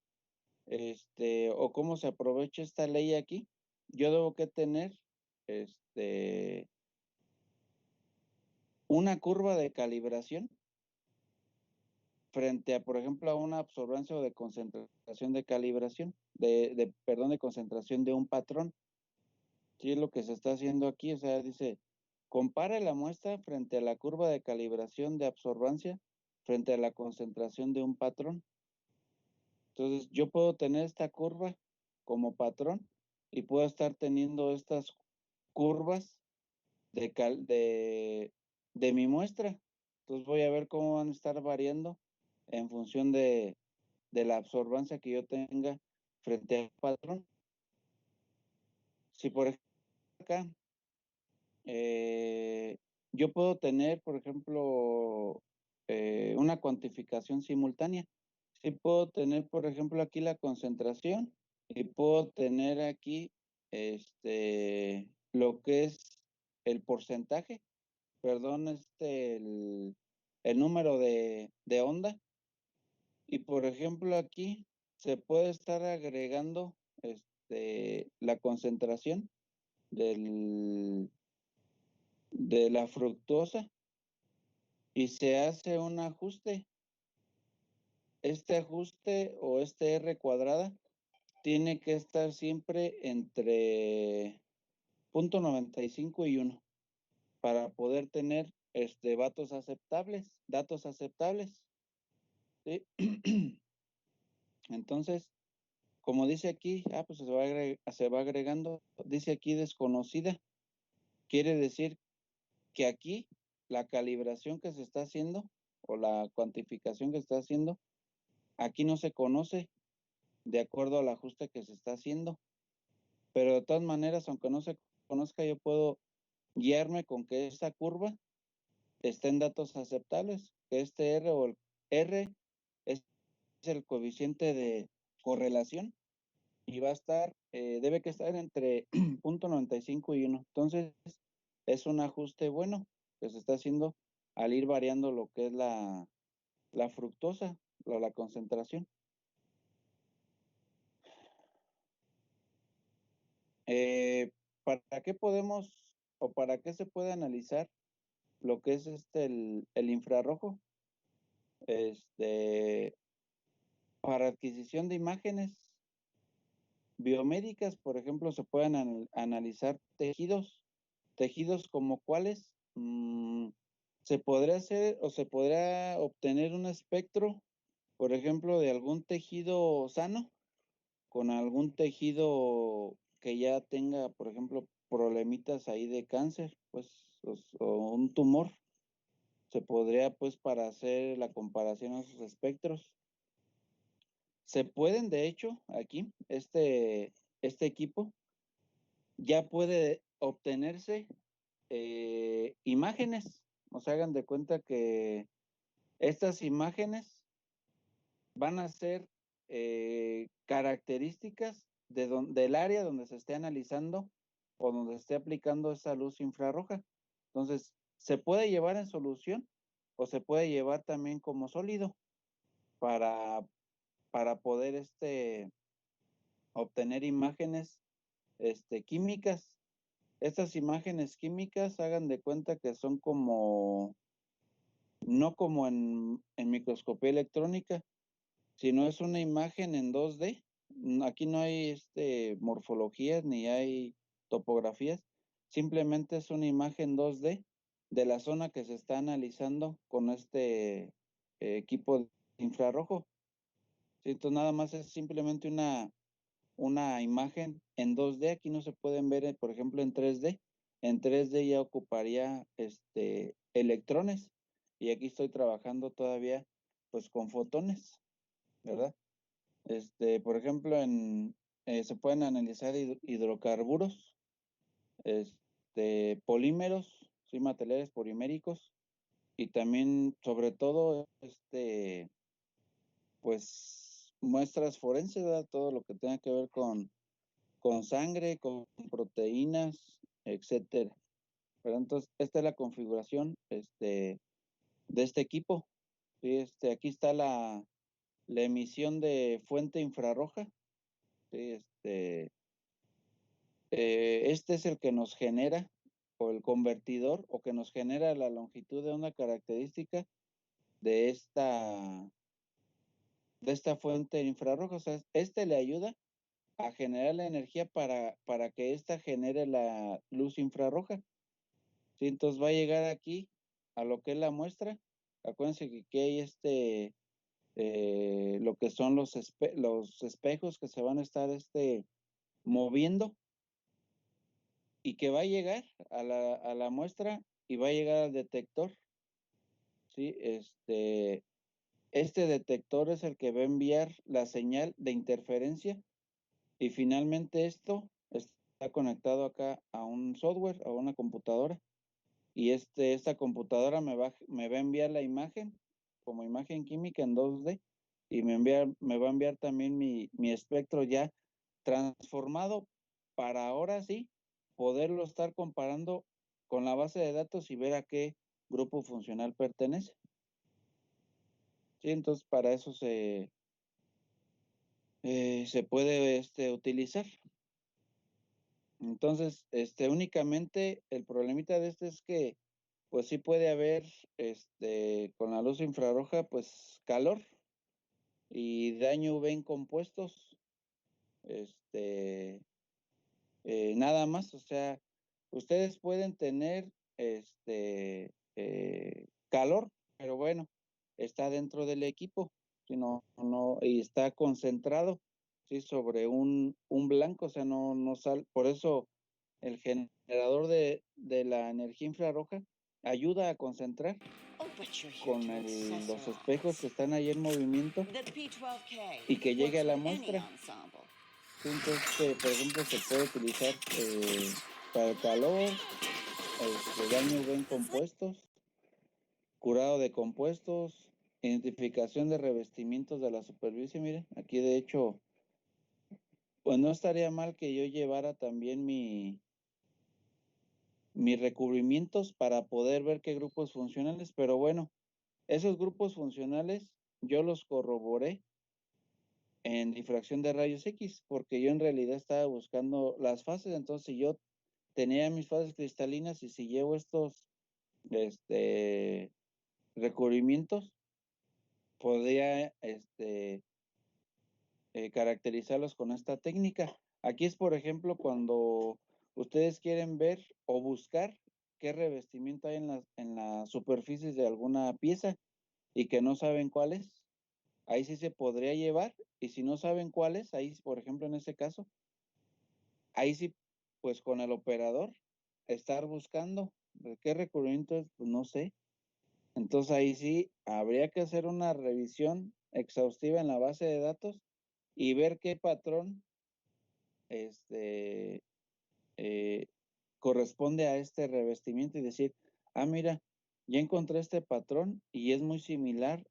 o cómo se aprovecha esta ley aquí, yo debo que tener, una curva de calibración frente a, por ejemplo, a una absorbancia o de concentración de calibración, de concentración de un patrón. Sí, es lo que se está haciendo aquí, o sea, dice, compare la muestra frente a la curva de calibración de absorbancia frente a la concentración de un patrón. Entonces, yo puedo tener esta curva como patrón y puedo estar teniendo estas curvas de mi muestra. Entonces, voy a ver cómo van a estar variando en función de la absorbancia que yo tenga frente al patrón. Si por ejemplo acá yo puedo tener, por ejemplo, una cuantificación simultánea. Sí puedo tener, por ejemplo, aquí la concentración y puedo tener aquí lo que es el porcentaje, perdón, el número de onda. Y por ejemplo, aquí se puede estar agregando la concentración de la fructosa y se hace un ajuste. Este ajuste o este R cuadrada tiene que estar siempre entre 0.95 y 1 para poder tener datos aceptables, ¿sí? Entonces, como dice aquí, pues se va agregando, dice aquí desconocida, quiere decir que aquí la calibración que se está haciendo o la cuantificación que se está haciendo, aquí no se conoce de acuerdo al ajuste que se está haciendo. Pero de todas maneras, aunque no se conozca, yo puedo guiarme con que esta curva esté en datos aceptables, que este R o el R es el coeficiente de correlación y va a estar, debe que estar entre 0.95 y 1. Entonces, es un ajuste bueno que se está haciendo al ir variando lo que es la fructosa o la concentración. ¿Para qué podemos o para qué se puede analizar lo que es el infrarrojo? Para adquisición de imágenes biomédicas, por ejemplo, se pueden analizar tejidos como cuáles. Se podría hacer o se podría obtener un espectro, por ejemplo, de algún tejido sano con algún tejido que ya tenga, por ejemplo, problemitas ahí de cáncer, pues, o un tumor. Se podría, pues, para hacer la comparación a esos espectros. Se pueden, de hecho, aquí, este equipo ya puede obtenerse imágenes. O sea, hagan de cuenta que estas imágenes van a ser características del área donde se esté analizando o donde se esté aplicando esa luz infrarroja. Entonces, se puede llevar en solución o se puede llevar también como sólido para poder obtener imágenes químicas. Estas imágenes químicas, hagan de cuenta que son no como en microscopía electrónica, sino es una imagen en 2D. Aquí no hay morfologías ni hay topografías, simplemente es una imagen 2D de la zona que se está analizando con este equipo infrarrojo. Sí, entonces nada más es simplemente una imagen en 2D, aquí no se pueden ver, por ejemplo, en 3D. En 3D ya ocuparía electrones, y aquí estoy trabajando todavía pues con fotones, ¿verdad? Por ejemplo, se pueden analizar hidrocarburos, polímeros, sí, materiales poliméricos, y también, sobre todo, pues muestras forenses, ¿verdad? Todo lo que tenga que ver con sangre, con proteínas, etcétera. Pero entonces, esta es la configuración de este equipo. ¿Sí? Aquí está la emisión de fuente infrarroja. ¿Sí? Este es el que nos genera, o el convertidor, o que nos genera la longitud de una característica de esta fuente infrarroja. O sea, le ayuda a generar la energía para que ésta genere la luz infrarroja. ¿Sí? Entonces va a llegar aquí a lo que es la muestra. Acuérdense que aquí hay lo que son los espejos que se van a estar moviendo, y que va a llegar a la muestra y va a llegar al detector. ¿Sí? Este detector es el que va a enviar la señal de interferencia, y finalmente esto está conectado acá a un software, a una computadora, y esta computadora me va a enviar la imagen como imagen química en 2D, y me va a enviar también mi espectro ya transformado, para ahora sí poderlo estar comparando con la base de datos y ver a qué grupo funcional pertenece. Sí, entonces para eso se puede utilizar. Entonces, únicamente el problemita de es que, pues sí puede haber, con la luz infrarroja, pues calor y daño UV en compuestos, nada más. O sea, ustedes pueden tener, calor, pero bueno, está dentro del equipo, ¿sí? Y está concentrado, ¿sí? Sobre un blanco, o sea, no sale. Por eso el generador de la energía infrarroja ayuda a concentrar con los espejos que están ahí en movimiento, y que llegue a la muestra. Sí, entonces, por ejemplo, se puede utilizar para el calor, daño UV en compuestos, curado de compuestos, identificación de revestimientos de la superficie. Miren, aquí de hecho, pues no estaría mal que yo llevara también mis recubrimientos para poder ver qué grupos funcionales, pero bueno, esos grupos funcionales yo los corroboré en difracción de rayos X, porque yo en realidad estaba buscando las fases. Entonces, si yo tenía mis fases cristalinas, y si llevo estos recubrimientos, podría caracterizarlos con esta técnica. Aquí es, por ejemplo, cuando ustedes quieren ver o buscar qué revestimiento hay en las superficies de alguna pieza, y que no saben cuál es. Ahí sí se podría llevar, y si no saben cuál es, ahí, por ejemplo, en ese caso, ahí sí, pues con el operador, estar buscando de qué recubrimiento es, pues no sé. Entonces ahí sí habría que hacer una revisión exhaustiva en la base de datos y ver qué patrón corresponde a este revestimiento, y decir, mira, ya encontré este patrón y es muy similar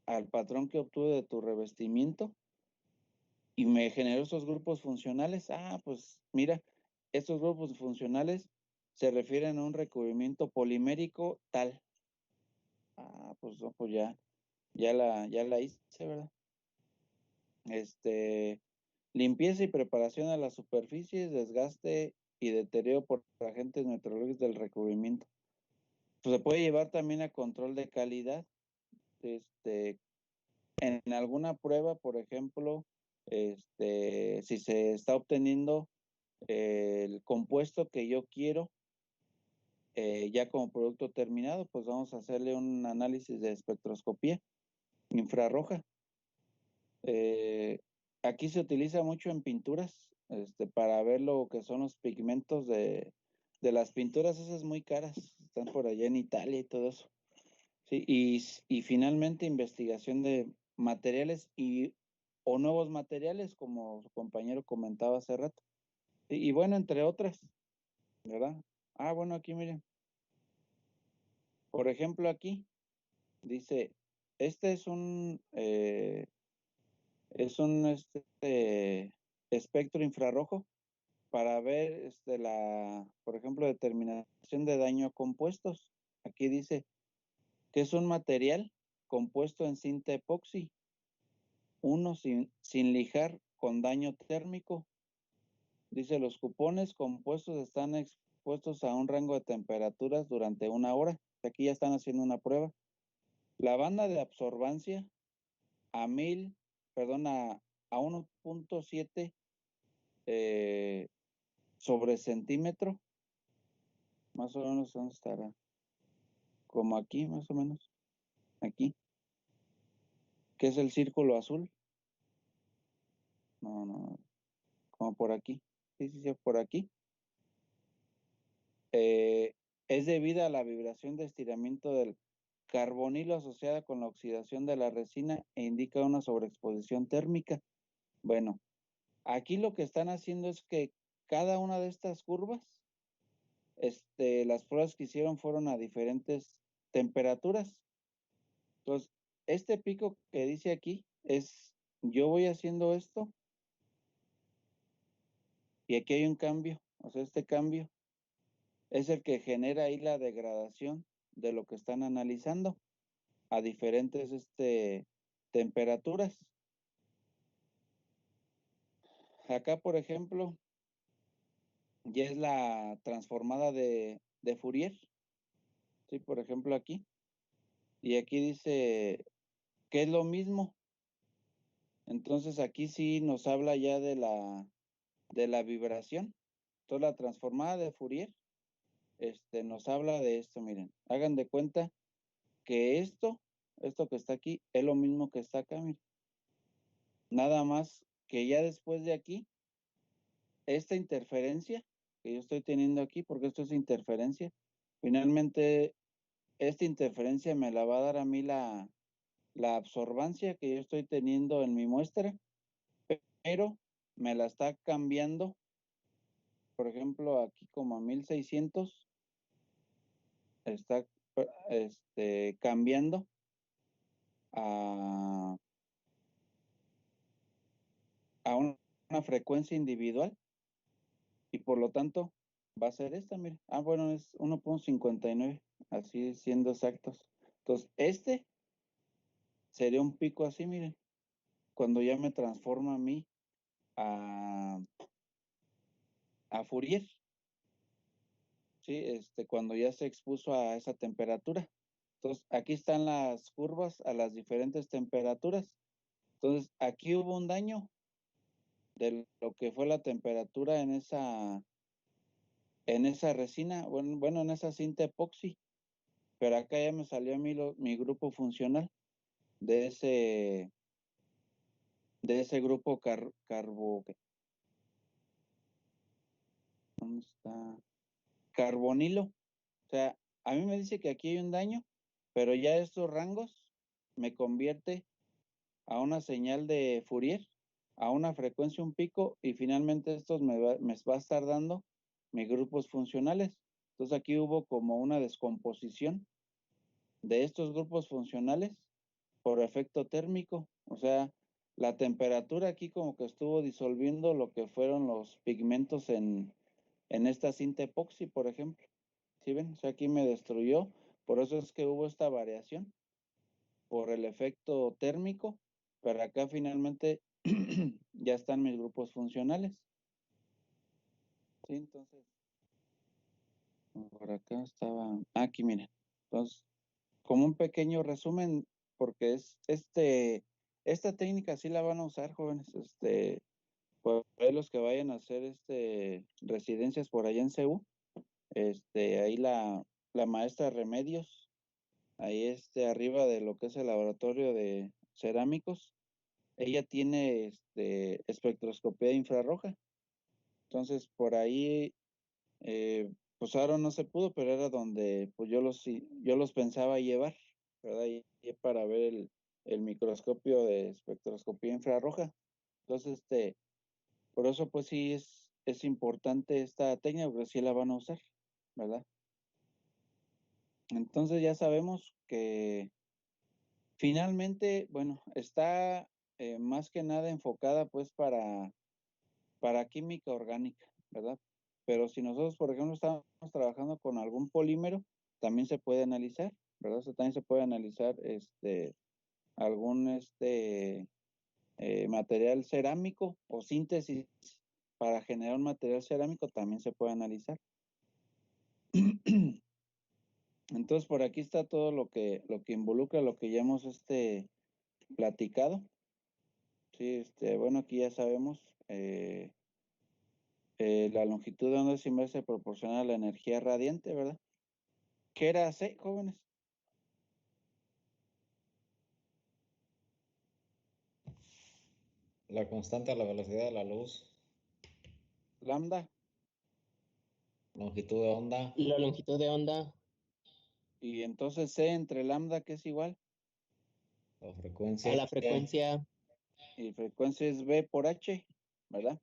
al patrón que obtuve de tu revestimiento, y me generó esos grupos funcionales. Pues mira, estos grupos funcionales se refieren a un recubrimiento polimérico tal. Pues no, pues ya la hice, ¿verdad? Limpieza y preparación a las superficies, desgaste y deterioro por agentes meteorológicos del recubrimiento. Pues se puede llevar también a control de calidad. En alguna prueba, por ejemplo, si se está obteniendo el compuesto que yo quiero, ya como producto terminado, pues vamos a hacerle un análisis de espectroscopía infrarroja. Aquí se utiliza mucho en pinturas, para ver lo que son los pigmentos de las pinturas esas muy caras, están por allá en Italia y todo eso. Sí, y finalmente investigación de materiales o nuevos materiales, como su compañero comentaba hace rato. Y bueno, entre otras, ¿verdad? Bueno, aquí miren. Por ejemplo, aquí dice, este es un espectro infrarrojo para ver por ejemplo, determinación de daño a compuestos. Aquí dice que es un material compuesto en cinta epoxi, uno sin lijar con daño térmico. Dice, los cupones compuestos están expuestos a un rango de temperaturas durante 1 hora. Aquí ya están haciendo una prueba. La banda de absorbancia a 1.7 sobre centímetro, más o menos, ¿dónde estará? Como aquí, más o menos, aquí, que es el círculo azul. No, como por aquí, sí, por aquí. Es debido a la vibración de estiramiento del carbonilo asociada con la oxidación de la resina e indica una sobreexposición térmica. Bueno, aquí lo que están haciendo es que cada una de estas curvas, las pruebas que hicieron fueron a diferentes temperaturas. Entonces, este pico que dice aquí es, yo voy haciendo esto y aquí hay un cambio. O sea, este cambio es el que genera ahí la degradación de lo que están analizando a diferentes temperaturas. Acá, por ejemplo, ya es la transformada de Fourier. Sí, por ejemplo, aquí. Y aquí dice que es lo mismo. Entonces aquí sí nos habla ya de la vibración. Entonces la transformada de Fourier nos habla de esto, miren. Hagan de cuenta que esto que está aquí, es lo mismo que está acá, miren. Nada más que ya después de aquí, esta interferencia que yo estoy teniendo aquí, porque esto es interferencia, finalmente esta interferencia me la va a dar a mí la absorbancia que yo estoy teniendo en mi muestra, pero me la está cambiando, por ejemplo, aquí como a 1600, está cambiando a una frecuencia individual y por lo tanto va a ser esta, mire. Bueno, es 1.59, así siendo exactos. Entonces, sería un pico así, miren, cuando ya me transforma a mí a Fourier, ¿sí? Cuando ya se expuso a esa temperatura. Entonces, aquí están las curvas a las diferentes temperaturas. Entonces, aquí hubo un daño de lo que fue la temperatura en esa resina, bueno, en esa cinta epoxi, pero acá ya me salió a mí mi grupo funcional de ese grupo ¿dónde está? Carbonilo. O sea, a mí me dice que aquí hay un daño, pero ya estos rangos me convierte a una señal de Fourier, a una frecuencia, un pico, y finalmente estos me va a estar dando mis grupos funcionales. Entonces aquí hubo como una descomposición de estos grupos funcionales por efecto térmico. O sea, la temperatura aquí como que estuvo disolviendo lo que fueron los pigmentos en esta cinta epoxi, por ejemplo. ¿Sí ven? O sea, aquí me destruyó. Por eso es que hubo esta variación por el efecto térmico, pero acá finalmente ya están mis grupos funcionales. Sí, entonces, por acá estaba, aquí miren. Entonces, como un pequeño resumen, porque es esta técnica sí la van a usar, jóvenes, por ahí los que vayan a hacer residencias por allá en CEU, ahí la maestra Remedios, ahí arriba de lo que es el laboratorio de cerámicos, ella tiene espectroscopía infrarroja. Entonces, por ahí, pues ahora no se pudo, pero era donde pues yo los pensaba llevar, ¿verdad? Y para ver el microscopio de espectroscopía infrarroja. Entonces, por eso pues sí es importante esta técnica, porque sí la van a usar, ¿verdad? Entonces ya sabemos que finalmente, bueno, está más que nada enfocada pues para química orgánica, ¿verdad? Pero si nosotros, por ejemplo, estamos trabajando con algún polímero, también se puede analizar, ¿verdad? O sea, también se puede analizar algún material cerámico o síntesis para generar un material cerámico, también se puede analizar. Entonces, por aquí está todo lo que involucra, lo que ya hemos platicado. Sí, bueno, aquí ya sabemos la longitud de onda es inversa proporcional a la energía radiante, ¿verdad? ¿Qué era C, jóvenes? La constante a la velocidad de la luz, Lambda. longitud de onda, La longitud de onda Y entonces C entre lambda, que es igual, la a frecuencia, la frecuencia. y frecuencia es V por H, ¿verdad?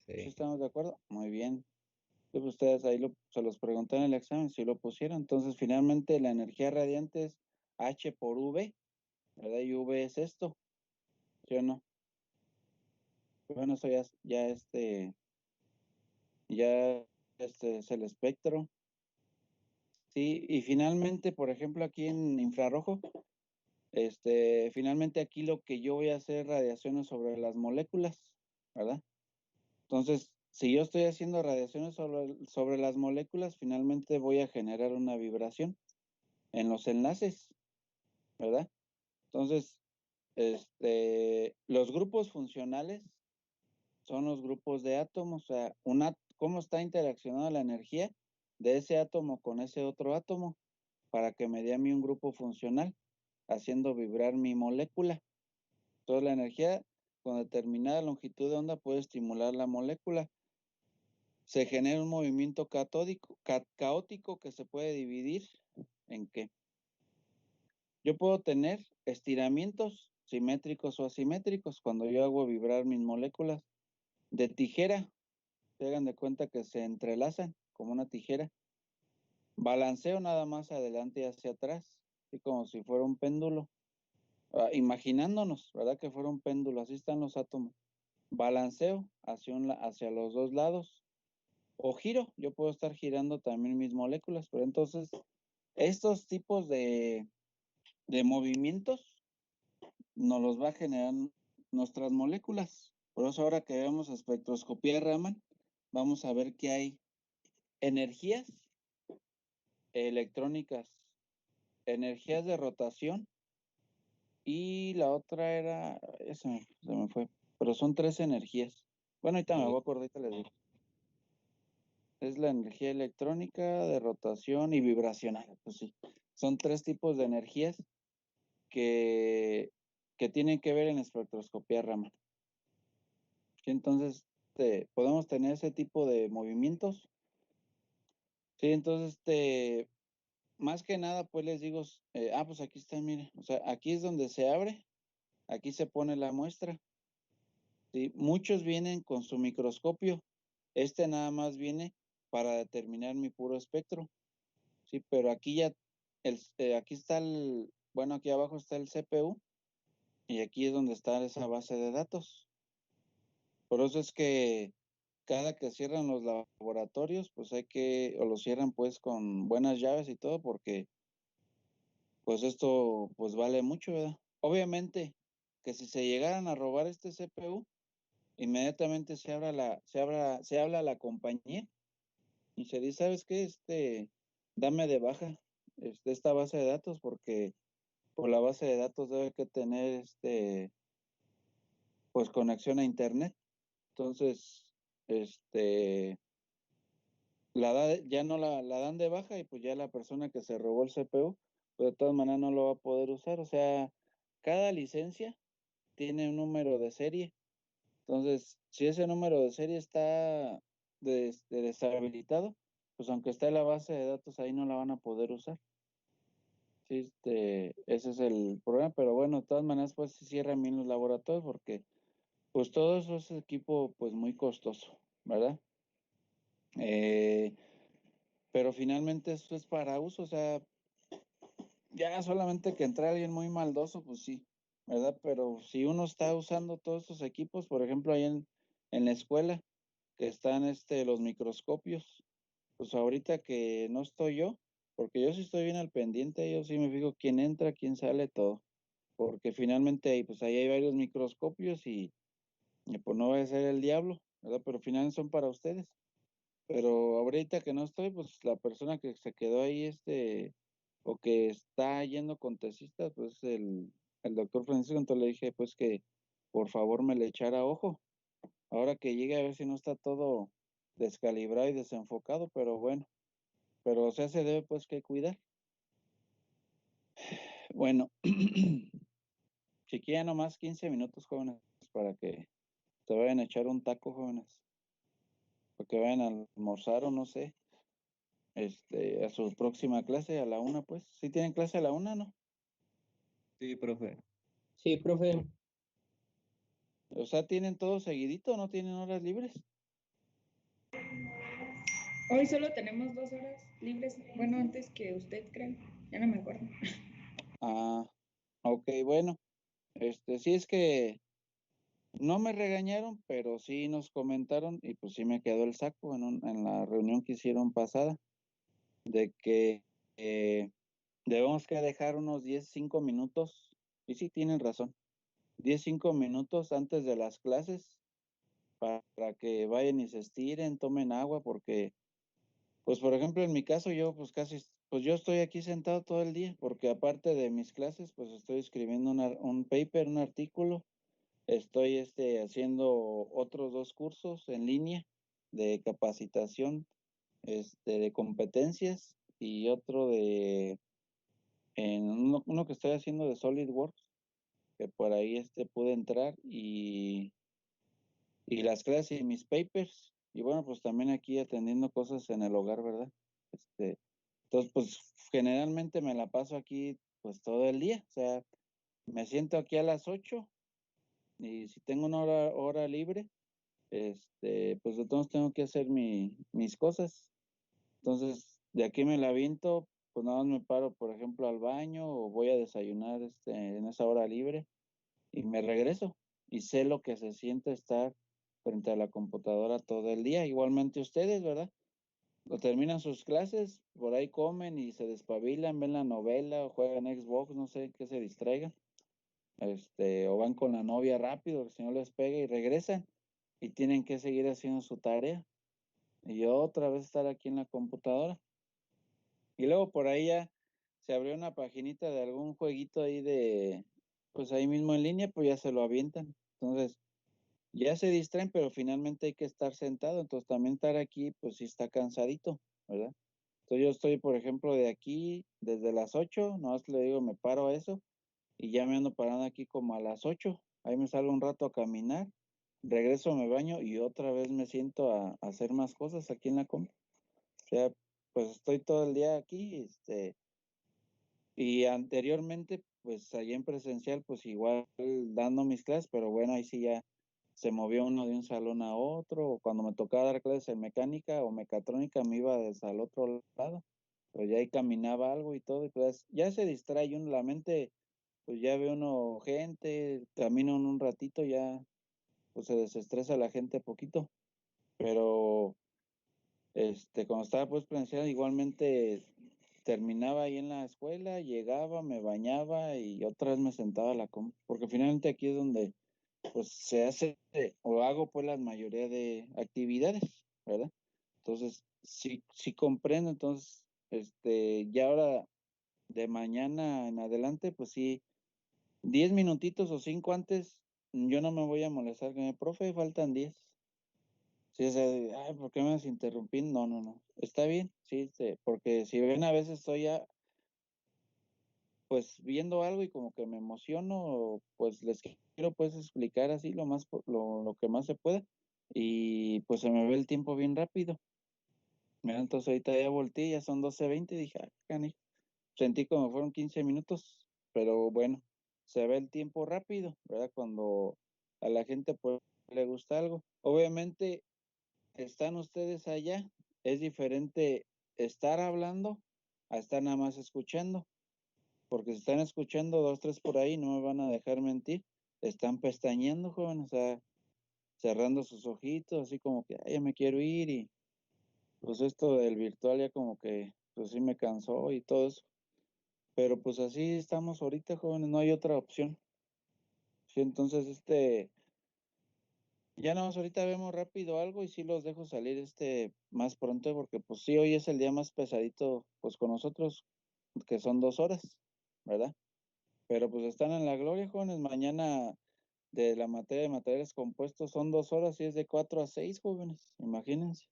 ¿Sí sí. estamos de acuerdo? Muy bien. Pues ustedes ahí se los pregunté en el examen, si lo pusieron. Entonces, finalmente, la energía radiante es H por V, ¿verdad? Y V es esto, ¿sí o no? Bueno, eso ya es el espectro. Sí, y finalmente, por ejemplo, aquí en infrarrojo, finalmente aquí lo que yo voy a hacer radiaciones sobre las moléculas, ¿verdad? Entonces, si yo estoy haciendo radiaciones sobre las moléculas, finalmente voy a generar una vibración en los enlaces, ¿verdad? Entonces, los grupos funcionales son los grupos de átomos, o sea, cómo está interaccionando la energía de ese átomo con ese otro átomo para que me dé a mí un grupo funcional, haciendo vibrar mi molécula. Entonces, la energía con determinada longitud de onda puede estimular la molécula. Se genera un movimiento caótico que se puede dividir en qué. Yo puedo tener estiramientos simétricos o asimétricos cuando yo hago vibrar mis moléculas de tijera. Se hagan de cuenta que se entrelazan como una tijera. Balanceo nada más adelante y hacia atrás, así como si fuera un péndulo. Imaginándonos, ¿verdad? Que fuera un péndulo, así están los átomos. Balanceo hacia los dos lados. O giro, yo puedo estar girando también mis moléculas, pero entonces estos tipos de movimientos nos los va a generar nuestras moléculas. Por eso ahora que vemos espectroscopía Raman, vamos a ver que hay energías electrónicas, energías de rotación y la otra era, esa se me fue, pero son 3 energías. Bueno, ahorita me voy a acordar, ahorita les digo. Es la energía electrónica, de rotación y vibracional, pues sí. Son 3 tipos de energías que tienen que ver en espectroscopía Raman. Entonces, podemos tener ese tipo de movimientos. Sí, entonces, más que nada, pues les digo, pues aquí está, miren, o sea, aquí es donde se abre, aquí se pone la muestra. ¿Sí? Muchos vienen con su microscopio, nada más viene para determinar mi puro espectro, sí, pero aquí ya, aquí está bueno, aquí abajo está el CPU y aquí es donde está esa base de datos. Por eso es que cada que cierran los laboratorios, pues o los cierran pues con buenas llaves y todo, porque pues esto pues vale mucho, ¿verdad? Obviamente que si se llegaran a robar este CPU, inmediatamente se habla a la compañía y se dice, ¿sabes qué? Dame de baja esta base de datos porque por la base de datos debe que tener pues conexión a internet. Entonces, ya no la dan de baja y pues ya la persona que se robó el CPU, pues de todas maneras no lo va a poder usar. O sea, cada licencia tiene un número de serie Entonces, si ese número de serie está deshabilitado, pues aunque esté en la base de datos, ahí no la van a poder usar. Sí, ese es el problema, pero bueno, de todas maneras, pues se cierran bien los laboratorios porque pues todo eso es equipo pues muy costoso, ¿verdad? Pero finalmente eso es para uso, o sea, ya solamente que entre alguien muy maldoso, pues sí, ¿verdad? Pero si uno está usando todos estos equipos, por ejemplo, ahí en la escuela, que están los microscopios, pues ahorita que no estoy yo, porque yo sí estoy bien al pendiente, yo sí me fijo quién entra, quién sale, todo, porque finalmente pues ahí hay varios microscopios y pues no va a ser el diablo, ¿verdad? Pero finalmente son para ustedes. Pero ahorita que no estoy, pues la persona que se quedó ahí, o que está yendo con tesistas, pues el doctor Francisco, entonces le dije, pues que por favor me le echara ojo. Ahora que llegue a ver si no está todo descalibrado y desenfocado, pero bueno, pero o sea, se debe pues que cuidar. Bueno, si quieren nomás 15 minutos, jóvenes, para que se vayan a echar un taco, jóvenes, para que vayan a almorzar o no sé. A su próxima clase a la 1, pues. ¿Sí tienen clase a la 1, no? Sí, profe. Sí, profe. O sea, ¿tienen todo seguidito? ¿No tienen horas libres? Hoy solo tenemos 2 horas libres. Bueno, antes que usted, creo. Ya no me acuerdo. Ah, ok, bueno. Sí es que no me regañaron, pero sí nos comentaron y pues sí me quedó el saco en la reunión que hicieron pasada, de que debemos que dejar unos 5 minutos, y sí tienen razón, 5 minutos antes de las clases para que vayan y se estiren, tomen agua, porque, pues por ejemplo, en mi caso yo pues pues yo estoy aquí sentado todo el día, porque aparte de mis clases, pues estoy escribiendo un paper, un artículo, estoy haciendo otros 2 cursos en línea de capacitación, de competencias y otro en uno que estoy haciendo de SolidWorks, que por ahí pude entrar y las clases y mis papers, y bueno, pues también aquí atendiendo cosas en el hogar, ¿verdad? Entonces, pues generalmente me la paso aquí pues todo el día, o sea, me siento aquí a las 8 y si tengo una hora libre, pues de todos tengo que hacer mis cosas. Entonces, de aquí me la aviento, pues nada más me paro, por ejemplo, al baño o voy a desayunar en esa hora libre y me regreso. Y sé lo que se siente estar frente a la computadora todo el día. Igualmente ustedes, ¿verdad? Lo terminan sus clases, por ahí comen y se despabilan, ven la novela o juegan Xbox, no sé, qué se distraigan. O van con la novia rápido, que si no les pega y regresan y tienen que seguir haciendo su tarea. Y otra vez estar aquí en la computadora. Y luego por ahí ya se abrió una paginita de algún jueguito ahí pues ahí mismo en línea, pues ya se lo avientan. Entonces, ya se distraen, pero finalmente hay que estar sentado. Entonces, también estar aquí, pues sí está cansadito, ¿verdad? Entonces, yo estoy, por ejemplo, de aquí desde las 8, nomás le digo, me paro a eso y ya me ando parando aquí como a las 8. Ahí me salgo un rato a caminar, regreso, me baño y otra vez me siento a hacer más cosas aquí en la compu. O sea, pues estoy todo el día aquí, y anteriormente, pues allá en presencial, pues igual dando mis clases, pero bueno, ahí sí ya se movió uno de un salón a otro, o cuando me tocaba dar clases en mecánica o mecatrónica me iba desde al otro lado, pero ya ahí caminaba algo y todo, y pues ya se distrae uno, la mente, pues ya ve uno gente, camina uno un ratito, ya pues se desestresa la gente poquito, pero cuando estaba pues presencial igualmente terminaba ahí en la escuela, llegaba, me bañaba y otra vez me sentaba a la compu, porque finalmente aquí es donde pues se hace o hago pues la mayoría de actividades, ¿verdad? Entonces, sí comprendo, entonces, ya ahora de mañana en adelante, pues sí, 10 minutitos o 5 antes, yo no me voy a molestar con el profe, faltan 10. Sí, o sea, ay, ¿por qué me vas a interrumpir? No, está bien, sí, porque si ven a veces estoy ya pues viendo algo y como que me emociono, pues les quiero pues explicar así lo que más se pueda y pues se me ve el tiempo bien rápido. Mira, entonces ahorita ya volteé, ya son 12:20, dije, canijo. Sentí como fueron 15 minutos, pero bueno, se ve el tiempo rápido, ¿verdad? Cuando a la gente pues le gusta algo. Obviamente están ustedes allá, es diferente estar hablando a estar nada más escuchando, porque si están escuchando 2, 3 por ahí, no me van a dejar mentir, están pestañeando, jóvenes, o sea, cerrando sus ojitos, así como que, ay, ya me quiero ir y pues esto del virtual ya como que, pues sí me cansó y todo eso. Pero pues así estamos ahorita, jóvenes, no hay otra opción. Sí, entonces, ya nada más ahorita vemos rápido algo y sí los dejo salir, más pronto, porque pues sí, hoy es el día más pesadito, pues con nosotros, que son 2 horas, ¿verdad? Pero pues están en la gloria, jóvenes, mañana de la materia de materiales compuestos son 2 horas y es de 4 a 6, jóvenes, imagínense.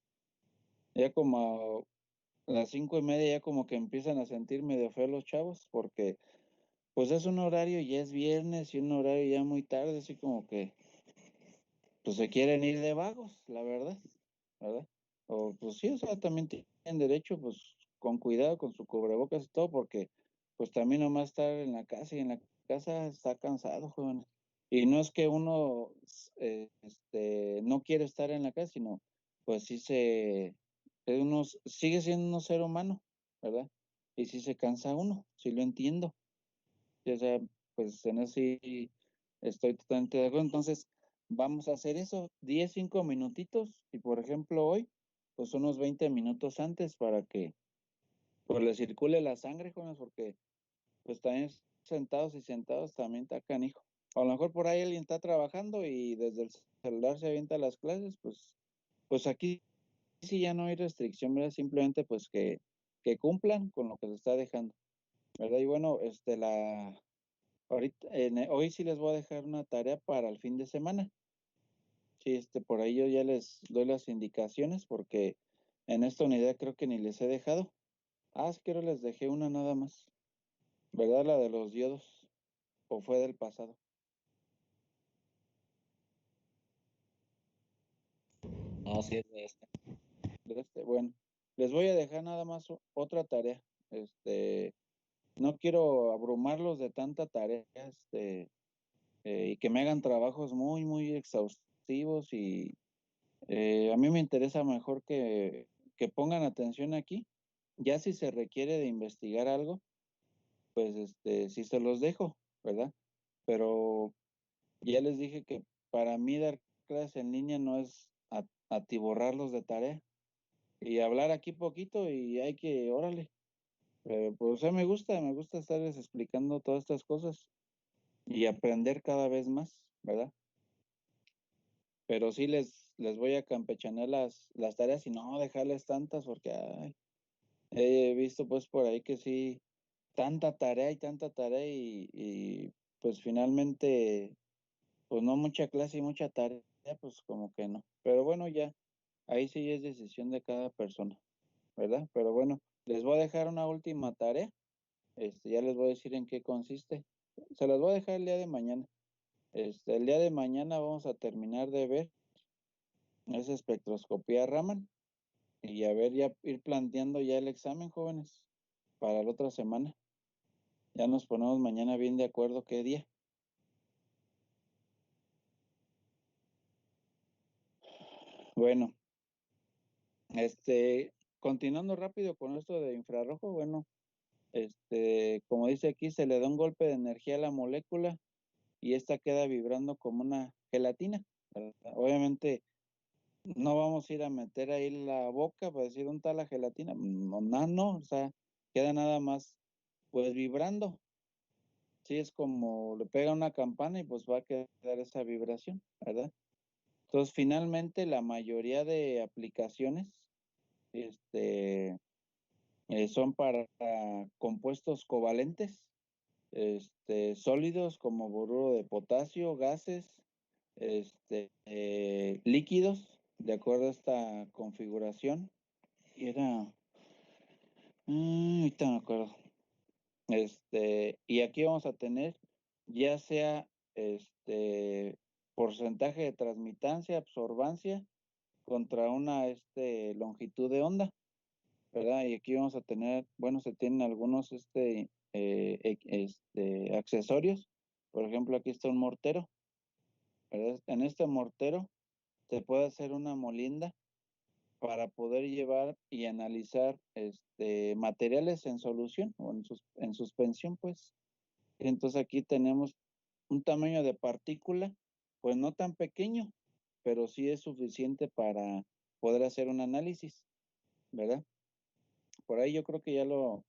Ya como a las 5:30 ya como que empiezan a sentir medio feo los chavos, porque pues es un horario, ya es viernes y un horario ya muy tarde, así como que pues se quieren ir de vagos, la verdad, ¿verdad? O pues sí, o sea, también tienen derecho, pues con cuidado, con su cubrebocas y todo, porque pues también nomás estar en la casa y en la casa está cansado, jóvenes. Y no es que uno no quiere estar en la casa, sino pues sí uno sigue siendo un ser humano, ¿verdad? Y sí se cansa uno, sí lo entiendo. Y, o sea, pues en eso sí estoy totalmente de acuerdo. Entonces, vamos a hacer eso, 10, 5 minutitos, y por ejemplo hoy, pues unos 20 minutos antes para que pues le circule la sangre, jóvenes, porque pues también sentados y sentados también está canijo. A lo mejor por ahí alguien está trabajando y desde el celular se avienta las clases, pues aquí sí ya no hay restricción, ¿verdad? Simplemente pues que cumplan con lo que se está dejando, ¿verdad? Y bueno, hoy sí les voy a dejar una tarea para el fin de semana. Sí, por ahí yo ya les doy las indicaciones porque en esta unidad creo que ni les he dejado. Ah, sí, creo les dejé una nada más, ¿verdad? La de los diodos, o fue del pasado. No, sí es de este. Bueno, les voy a dejar nada más otra tarea. No quiero abrumarlos de tanta tarea, y que me hagan trabajos muy, muy exhaustivos y a mí me interesa mejor que pongan atención aquí. Ya si se requiere de investigar algo, pues sí se los dejo, ¿verdad? Pero ya les dije que para mí dar clases en línea no es atiborrarlos de tarea y hablar aquí poquito y hay que, órale. Pues o sea, me gusta estarles explicando todas estas cosas y aprender cada vez más, ¿verdad? Pero sí les voy a campechanear las tareas y no dejarles tantas porque ay, he visto pues por ahí que sí, tanta tarea y pues finalmente, pues no mucha clase y mucha tarea, pues como que no. Pero bueno, ya, ahí sí es decisión de cada persona, ¿verdad? Pero bueno, les voy a dejar una última tarea, ya les voy a decir en qué consiste. Se las voy a dejar el día de mañana. El día de mañana vamos a terminar de ver esa espectroscopía Raman y a ver, ya ir planteando ya el examen, jóvenes, para la otra semana. Ya nos ponemos mañana bien de acuerdo qué día. Bueno, continuando rápido con esto de infrarrojo, bueno, como dice aquí, se le da un golpe de energía a la molécula y esta queda vibrando como una gelatina, ¿verdad? Obviamente no vamos a ir a meter ahí la boca para decir dónde está la gelatina, no, no, o sea, queda nada más pues vibrando. Sí, es como le pega una campana y pues va a quedar esa vibración, ¿verdad? Entonces, finalmente, la mayoría de aplicaciones, son para compuestos covalentes, sólidos como boruro de potasio, gases, líquidos, de acuerdo a esta configuración. Y ahorita me acuerdo. Y aquí vamos a tener ya sea porcentaje de transmitancia, absorbancia contra una longitud de onda, ¿verdad? Y aquí vamos a tener, bueno, se tienen algunos accesorios. Por ejemplo, aquí está un mortero, ¿verdad? En este mortero se puede hacer una molinda para poder llevar y analizar materiales en solución o en suspensión, pues. Entonces aquí tenemos un tamaño de partícula, pues no tan pequeño, pero sí es suficiente para poder hacer un análisis, ¿verdad? Por ahí yo creo que ya no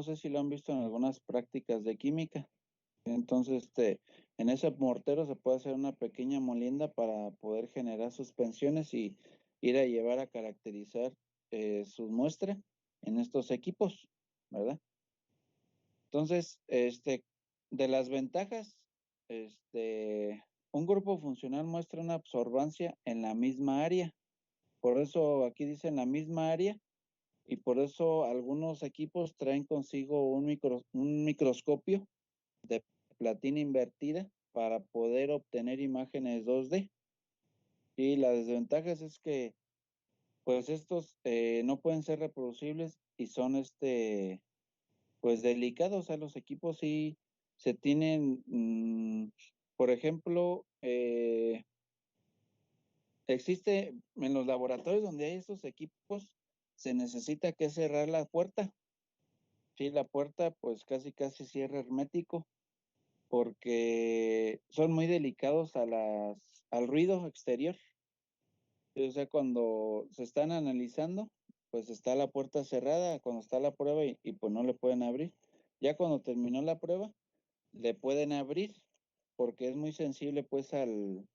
sé si lo han visto en algunas prácticas de química. Entonces, en ese mortero se puede hacer una pequeña molienda para poder generar suspensiones y ir a llevar a caracterizar su muestra en estos equipos, ¿verdad? Entonces, de las ventajas, un grupo funcional muestra una absorbancia en la misma área. Por eso aquí dice en la misma área, y por eso algunos equipos traen consigo un microscopio de platina invertida para poder obtener imágenes 2D. Y las desventajas es que, pues estos no pueden ser reproducibles y son, pues delicados. O sea, los equipos sí se tienen, por ejemplo, existe en los laboratorios donde hay estos equipos, se necesita que cerrar la puerta. Sí, la puerta pues casi cierre hermético porque son muy delicados al ruido exterior. O sea, cuando se están analizando, pues está la puerta cerrada, cuando está la prueba y pues no le pueden abrir. Ya cuando terminó la prueba, le pueden abrir porque es muy sensible pues al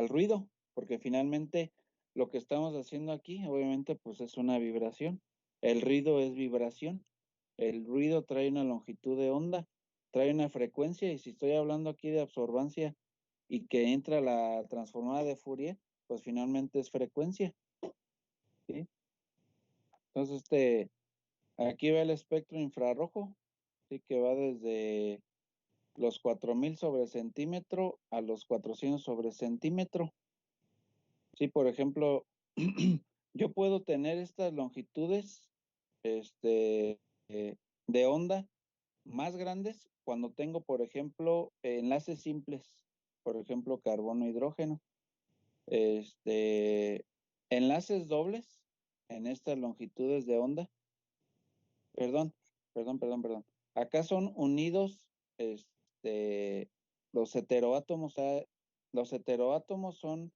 ruido, porque finalmente lo que estamos haciendo aquí, obviamente, pues es una vibración. El ruido es vibración. El ruido trae una longitud de onda, trae una frecuencia, y si estoy hablando aquí de absorbancia y que entra la transformada de Fourier, pues finalmente es frecuencia, ¿sí? Entonces, aquí va el espectro infrarrojo, ¿sí? Que va desde los 4000 sobre centímetro a los 400 sobre centímetro. Sí, por ejemplo, yo puedo tener estas longitudes de onda más grandes cuando tengo, por ejemplo, enlaces simples, por ejemplo, carbono-hidrógeno. Enlaces dobles en estas longitudes de onda. Perdón. Acá son unidos los heteroátomos. Los heteroátomos son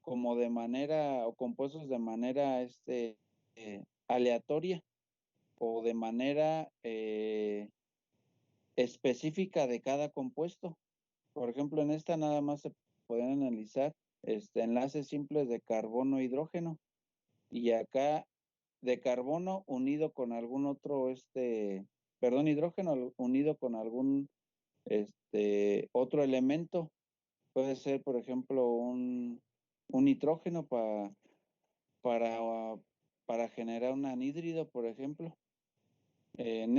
como de manera, o compuestos de manera aleatoria o de manera específica de cada compuesto. Por ejemplo, en esta nada más se pueden analizar enlaces simples de carbono-hidrógeno, y acá de carbono unido con algún otro, hidrógeno unido con algún otro elemento. Puede ser, por ejemplo, un nitrógeno para, para generar un anhídrido, por ejemplo. En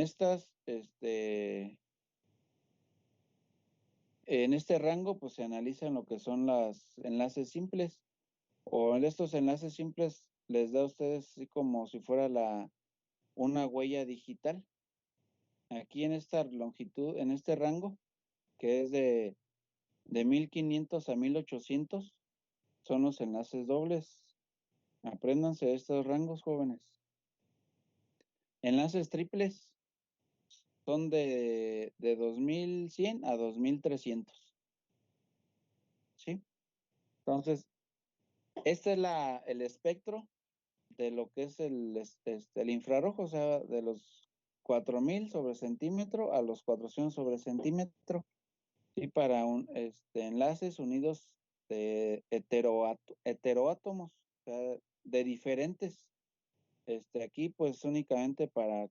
este rango, pues se analizan lo que son los enlaces simples, o en estos enlaces simples les da a ustedes así como si fuera una huella digital. Aquí en esta longitud, en este rango, que es de 1500 a 1800, son los enlaces dobles. Apréndanse estos rangos, jóvenes. Enlaces triples son de 2100 a 2300. ¿Sí? Entonces, este es el espectro de lo que es el infrarrojo, o sea, de los 4000 sobre centímetro a los 400 sobre centímetro. Y para enlaces unidos de heteroátomos, o sea, de diferentes. Aquí, pues únicamente para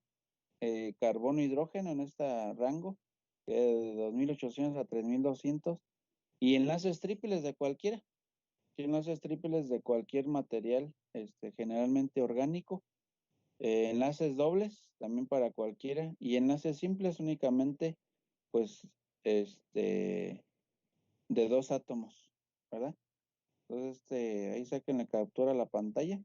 carbono hidrógeno en este rango, que es de 2800 a 3200, y enlaces triples de cualquiera. Sí, enlaces triples de cualquier material, generalmente orgánico, Enlaces dobles, también para cualquiera, y enlaces simples únicamente, pues, de 2 átomos, ¿verdad? Entonces, ahí saquen la captura a la pantalla.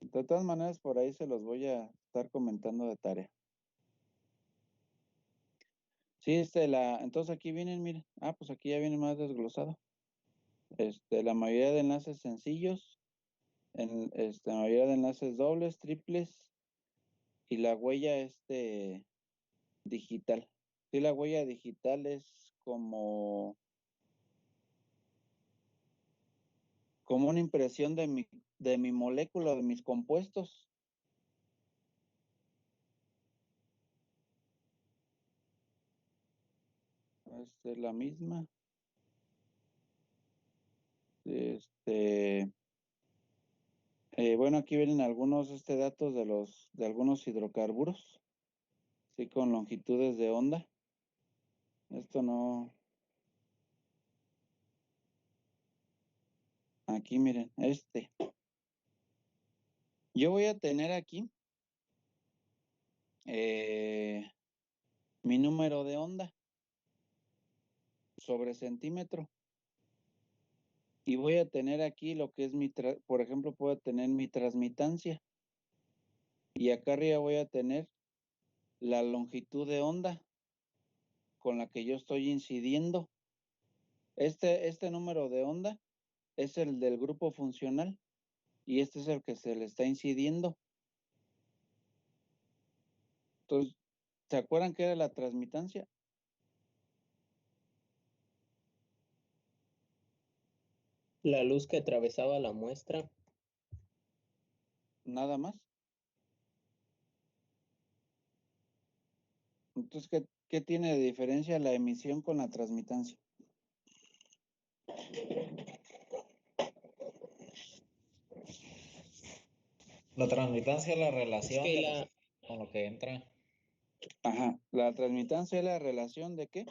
De todas maneras, por ahí se los voy a estar comentando de tarea. Sí, entonces aquí vienen, miren, pues aquí ya viene más desglosado. La mayoría de enlaces sencillos, la mayoría de enlaces dobles, triples, y la huella, digital. Sí, la huella digital es como una impresión de mi molécula, de mis compuestos. Esta es la misma. Bueno, aquí vienen algunos datos de algunos hidrocarburos, sí, con longitudes de onda. Esto no. Aquí miren, yo voy a tener aquí mi número de onda sobre centímetro. Y voy a tener aquí lo que es por ejemplo, puedo tener mi transmitancia. Y acá arriba voy a tener la longitud de onda con la que yo estoy incidiendo. Este número de onda es el del grupo funcional y este es el que se le está incidiendo. Entonces, ¿se acuerdan qué era la transmitancia? La luz que atravesaba la muestra. Nada más. Entonces, ¿qué tiene de diferencia la emisión con la transmitancia? La transmitancia es la relación que de la, con lo que entra. Ajá, la transmitancia es la relación de ¿qué?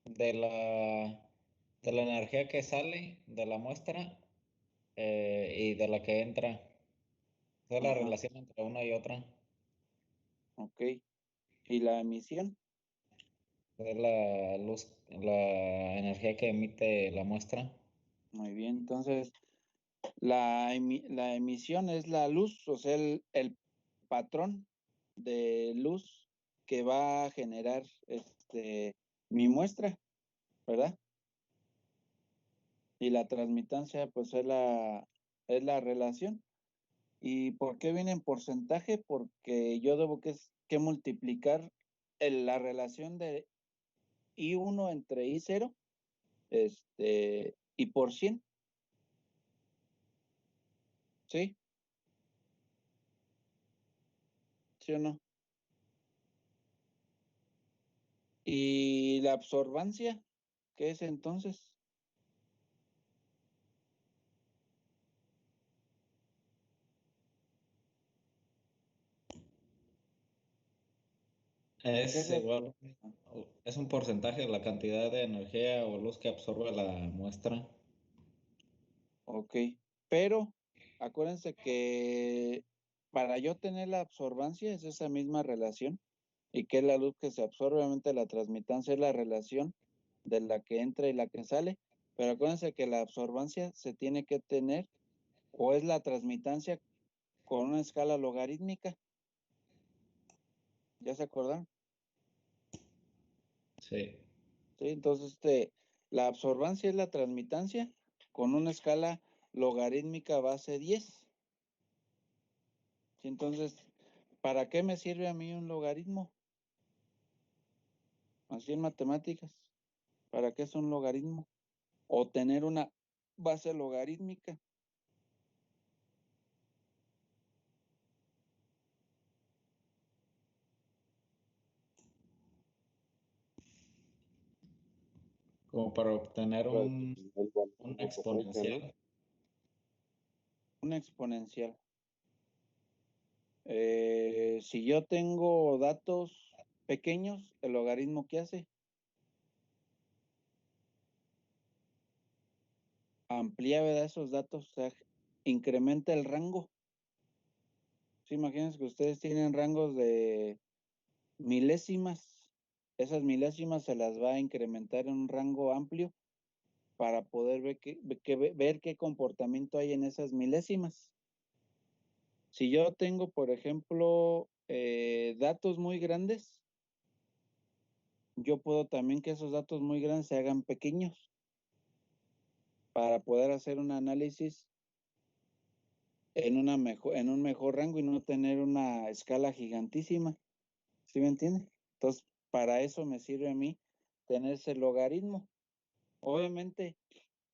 De la energía que sale de la muestra y de la que entra. Es la Ajá, relación entre una y otra. ok. ¿Y la emisión? Es la luz, la energía que emite la muestra. Muy bien, entonces la emisión es la luz, o sea, el patrón de luz que va a generar mi muestra, ¿verdad? Y la transmitancia, pues es la relación. ¿Y por qué viene en porcentaje? Porque yo debo que multiplicar la relación de I1 entre I0, y por 100, ¿sí? ¿Sí o no? ¿Y la absorbancia? ¿Qué es entonces? ¿Qué es Es la igual, absorbancia? es un porcentaje de la cantidad de energía o luz que absorbe la muestra. Ok, pero acuérdense que para yo tener la absorbancia es esa misma relación y que es la luz que se absorbe, obviamente la transmitancia es la relación de la que entra y la que sale, pero acuérdense que la absorbancia se tiene que tener o es la transmitancia con una escala logarítmica. ¿Ya se acordaron? Sí. Sí, entonces la absorbancia es la transmitancia con una escala logarítmica base 10. Sí, entonces, ¿para qué me sirve a mí un logaritmo? Así en matemáticas. ¿Para qué es un logaritmo? O tener una base logarítmica. Como para obtener un ¿no? exponencial. Una exponencial. Si yo tengo datos pequeños, ¿el logaritmo qué hace? Amplía, ¿verdad? Esos datos, o sea, incrementa el rango. Sí, imagínense que ustedes tienen rangos de milésimas. Esas milésimas se las va a incrementar en un rango amplio para poder ver qué comportamiento hay en esas milésimas. Si yo tengo, por ejemplo, datos muy grandes, yo puedo también que esos datos muy grandes se hagan pequeños para poder hacer un análisis en un mejor rango y no tener una escala gigantísima. ¿Sí me entiende? Entonces, para eso me sirve a mí tener ese logaritmo. Obviamente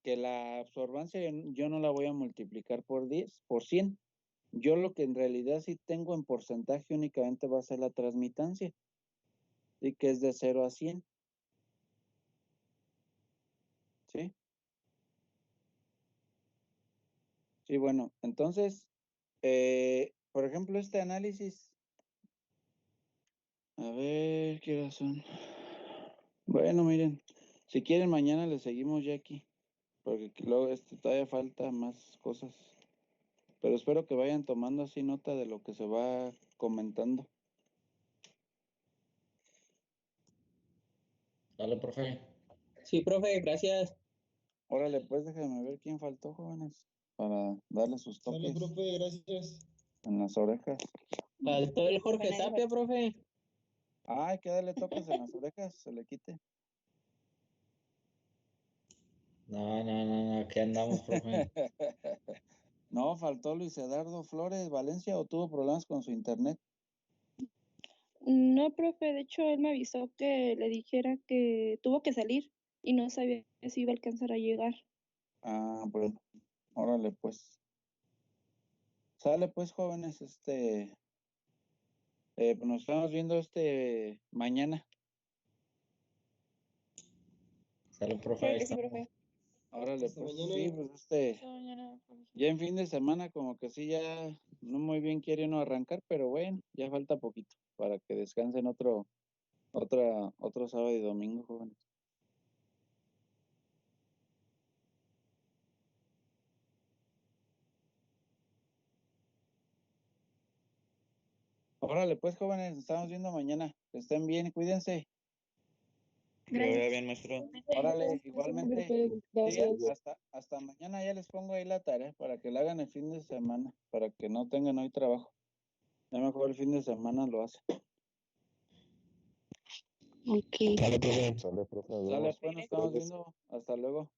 que la absorbancia yo no la voy a multiplicar por 10, por 100. Yo lo que en realidad sí tengo en porcentaje únicamente va a ser la transmitancia, y que es de 0 a 100. ¿Sí? Sí, bueno, entonces, por ejemplo, este análisis, a ver, ¿qué horas son? Bueno, miren, si quieren mañana le seguimos ya aquí, porque luego todavía falta más cosas, pero espero que vayan tomando así nota de lo que se va comentando. Dale, profe. Sí, profe, gracias. Órale, pues déjenme ver quién faltó, jóvenes, para darle sus Dale, toques profe, gracias. en las orejas. Faltó el Jorge Tapia, profe. Hay que darle toques en las orejas, se le quite. No, aquí andamos, profe. No, faltó Luis Eduardo Flores Valencia, o tuvo problemas con su internet. No, profe, de hecho él me avisó que le dijera que tuvo que salir y no sabía si iba a alcanzar a llegar. Ah, bueno, órale pues. Sale pues, jóvenes, pues nos estamos viendo mañana. Sale, profe. Claro Ahí que sí, estamos. profe. Órale Hasta pues, mañana. sí, pues Hasta mañana, profesor. ya en fin de semana como que sí, ya no muy bien quiere uno arrancar, pero bueno, ya falta poquito para que descansen otro sábado y domingo, jóvenes. Órale pues, jóvenes, nos estamos viendo mañana. Que estén bien, cuídense. Que le vaya Gracias. bien, maestro. Órale, igualmente. Sí, Gracias. hasta mañana ya les pongo ahí la tarea para que la hagan el fin de semana, para que no tengan hoy trabajo. Ya mejor el fin de semana lo hacen. Ok. Sale, profe. Sale, profe. Nos Sale vemos. pues, nos estamos viendo. Hasta luego.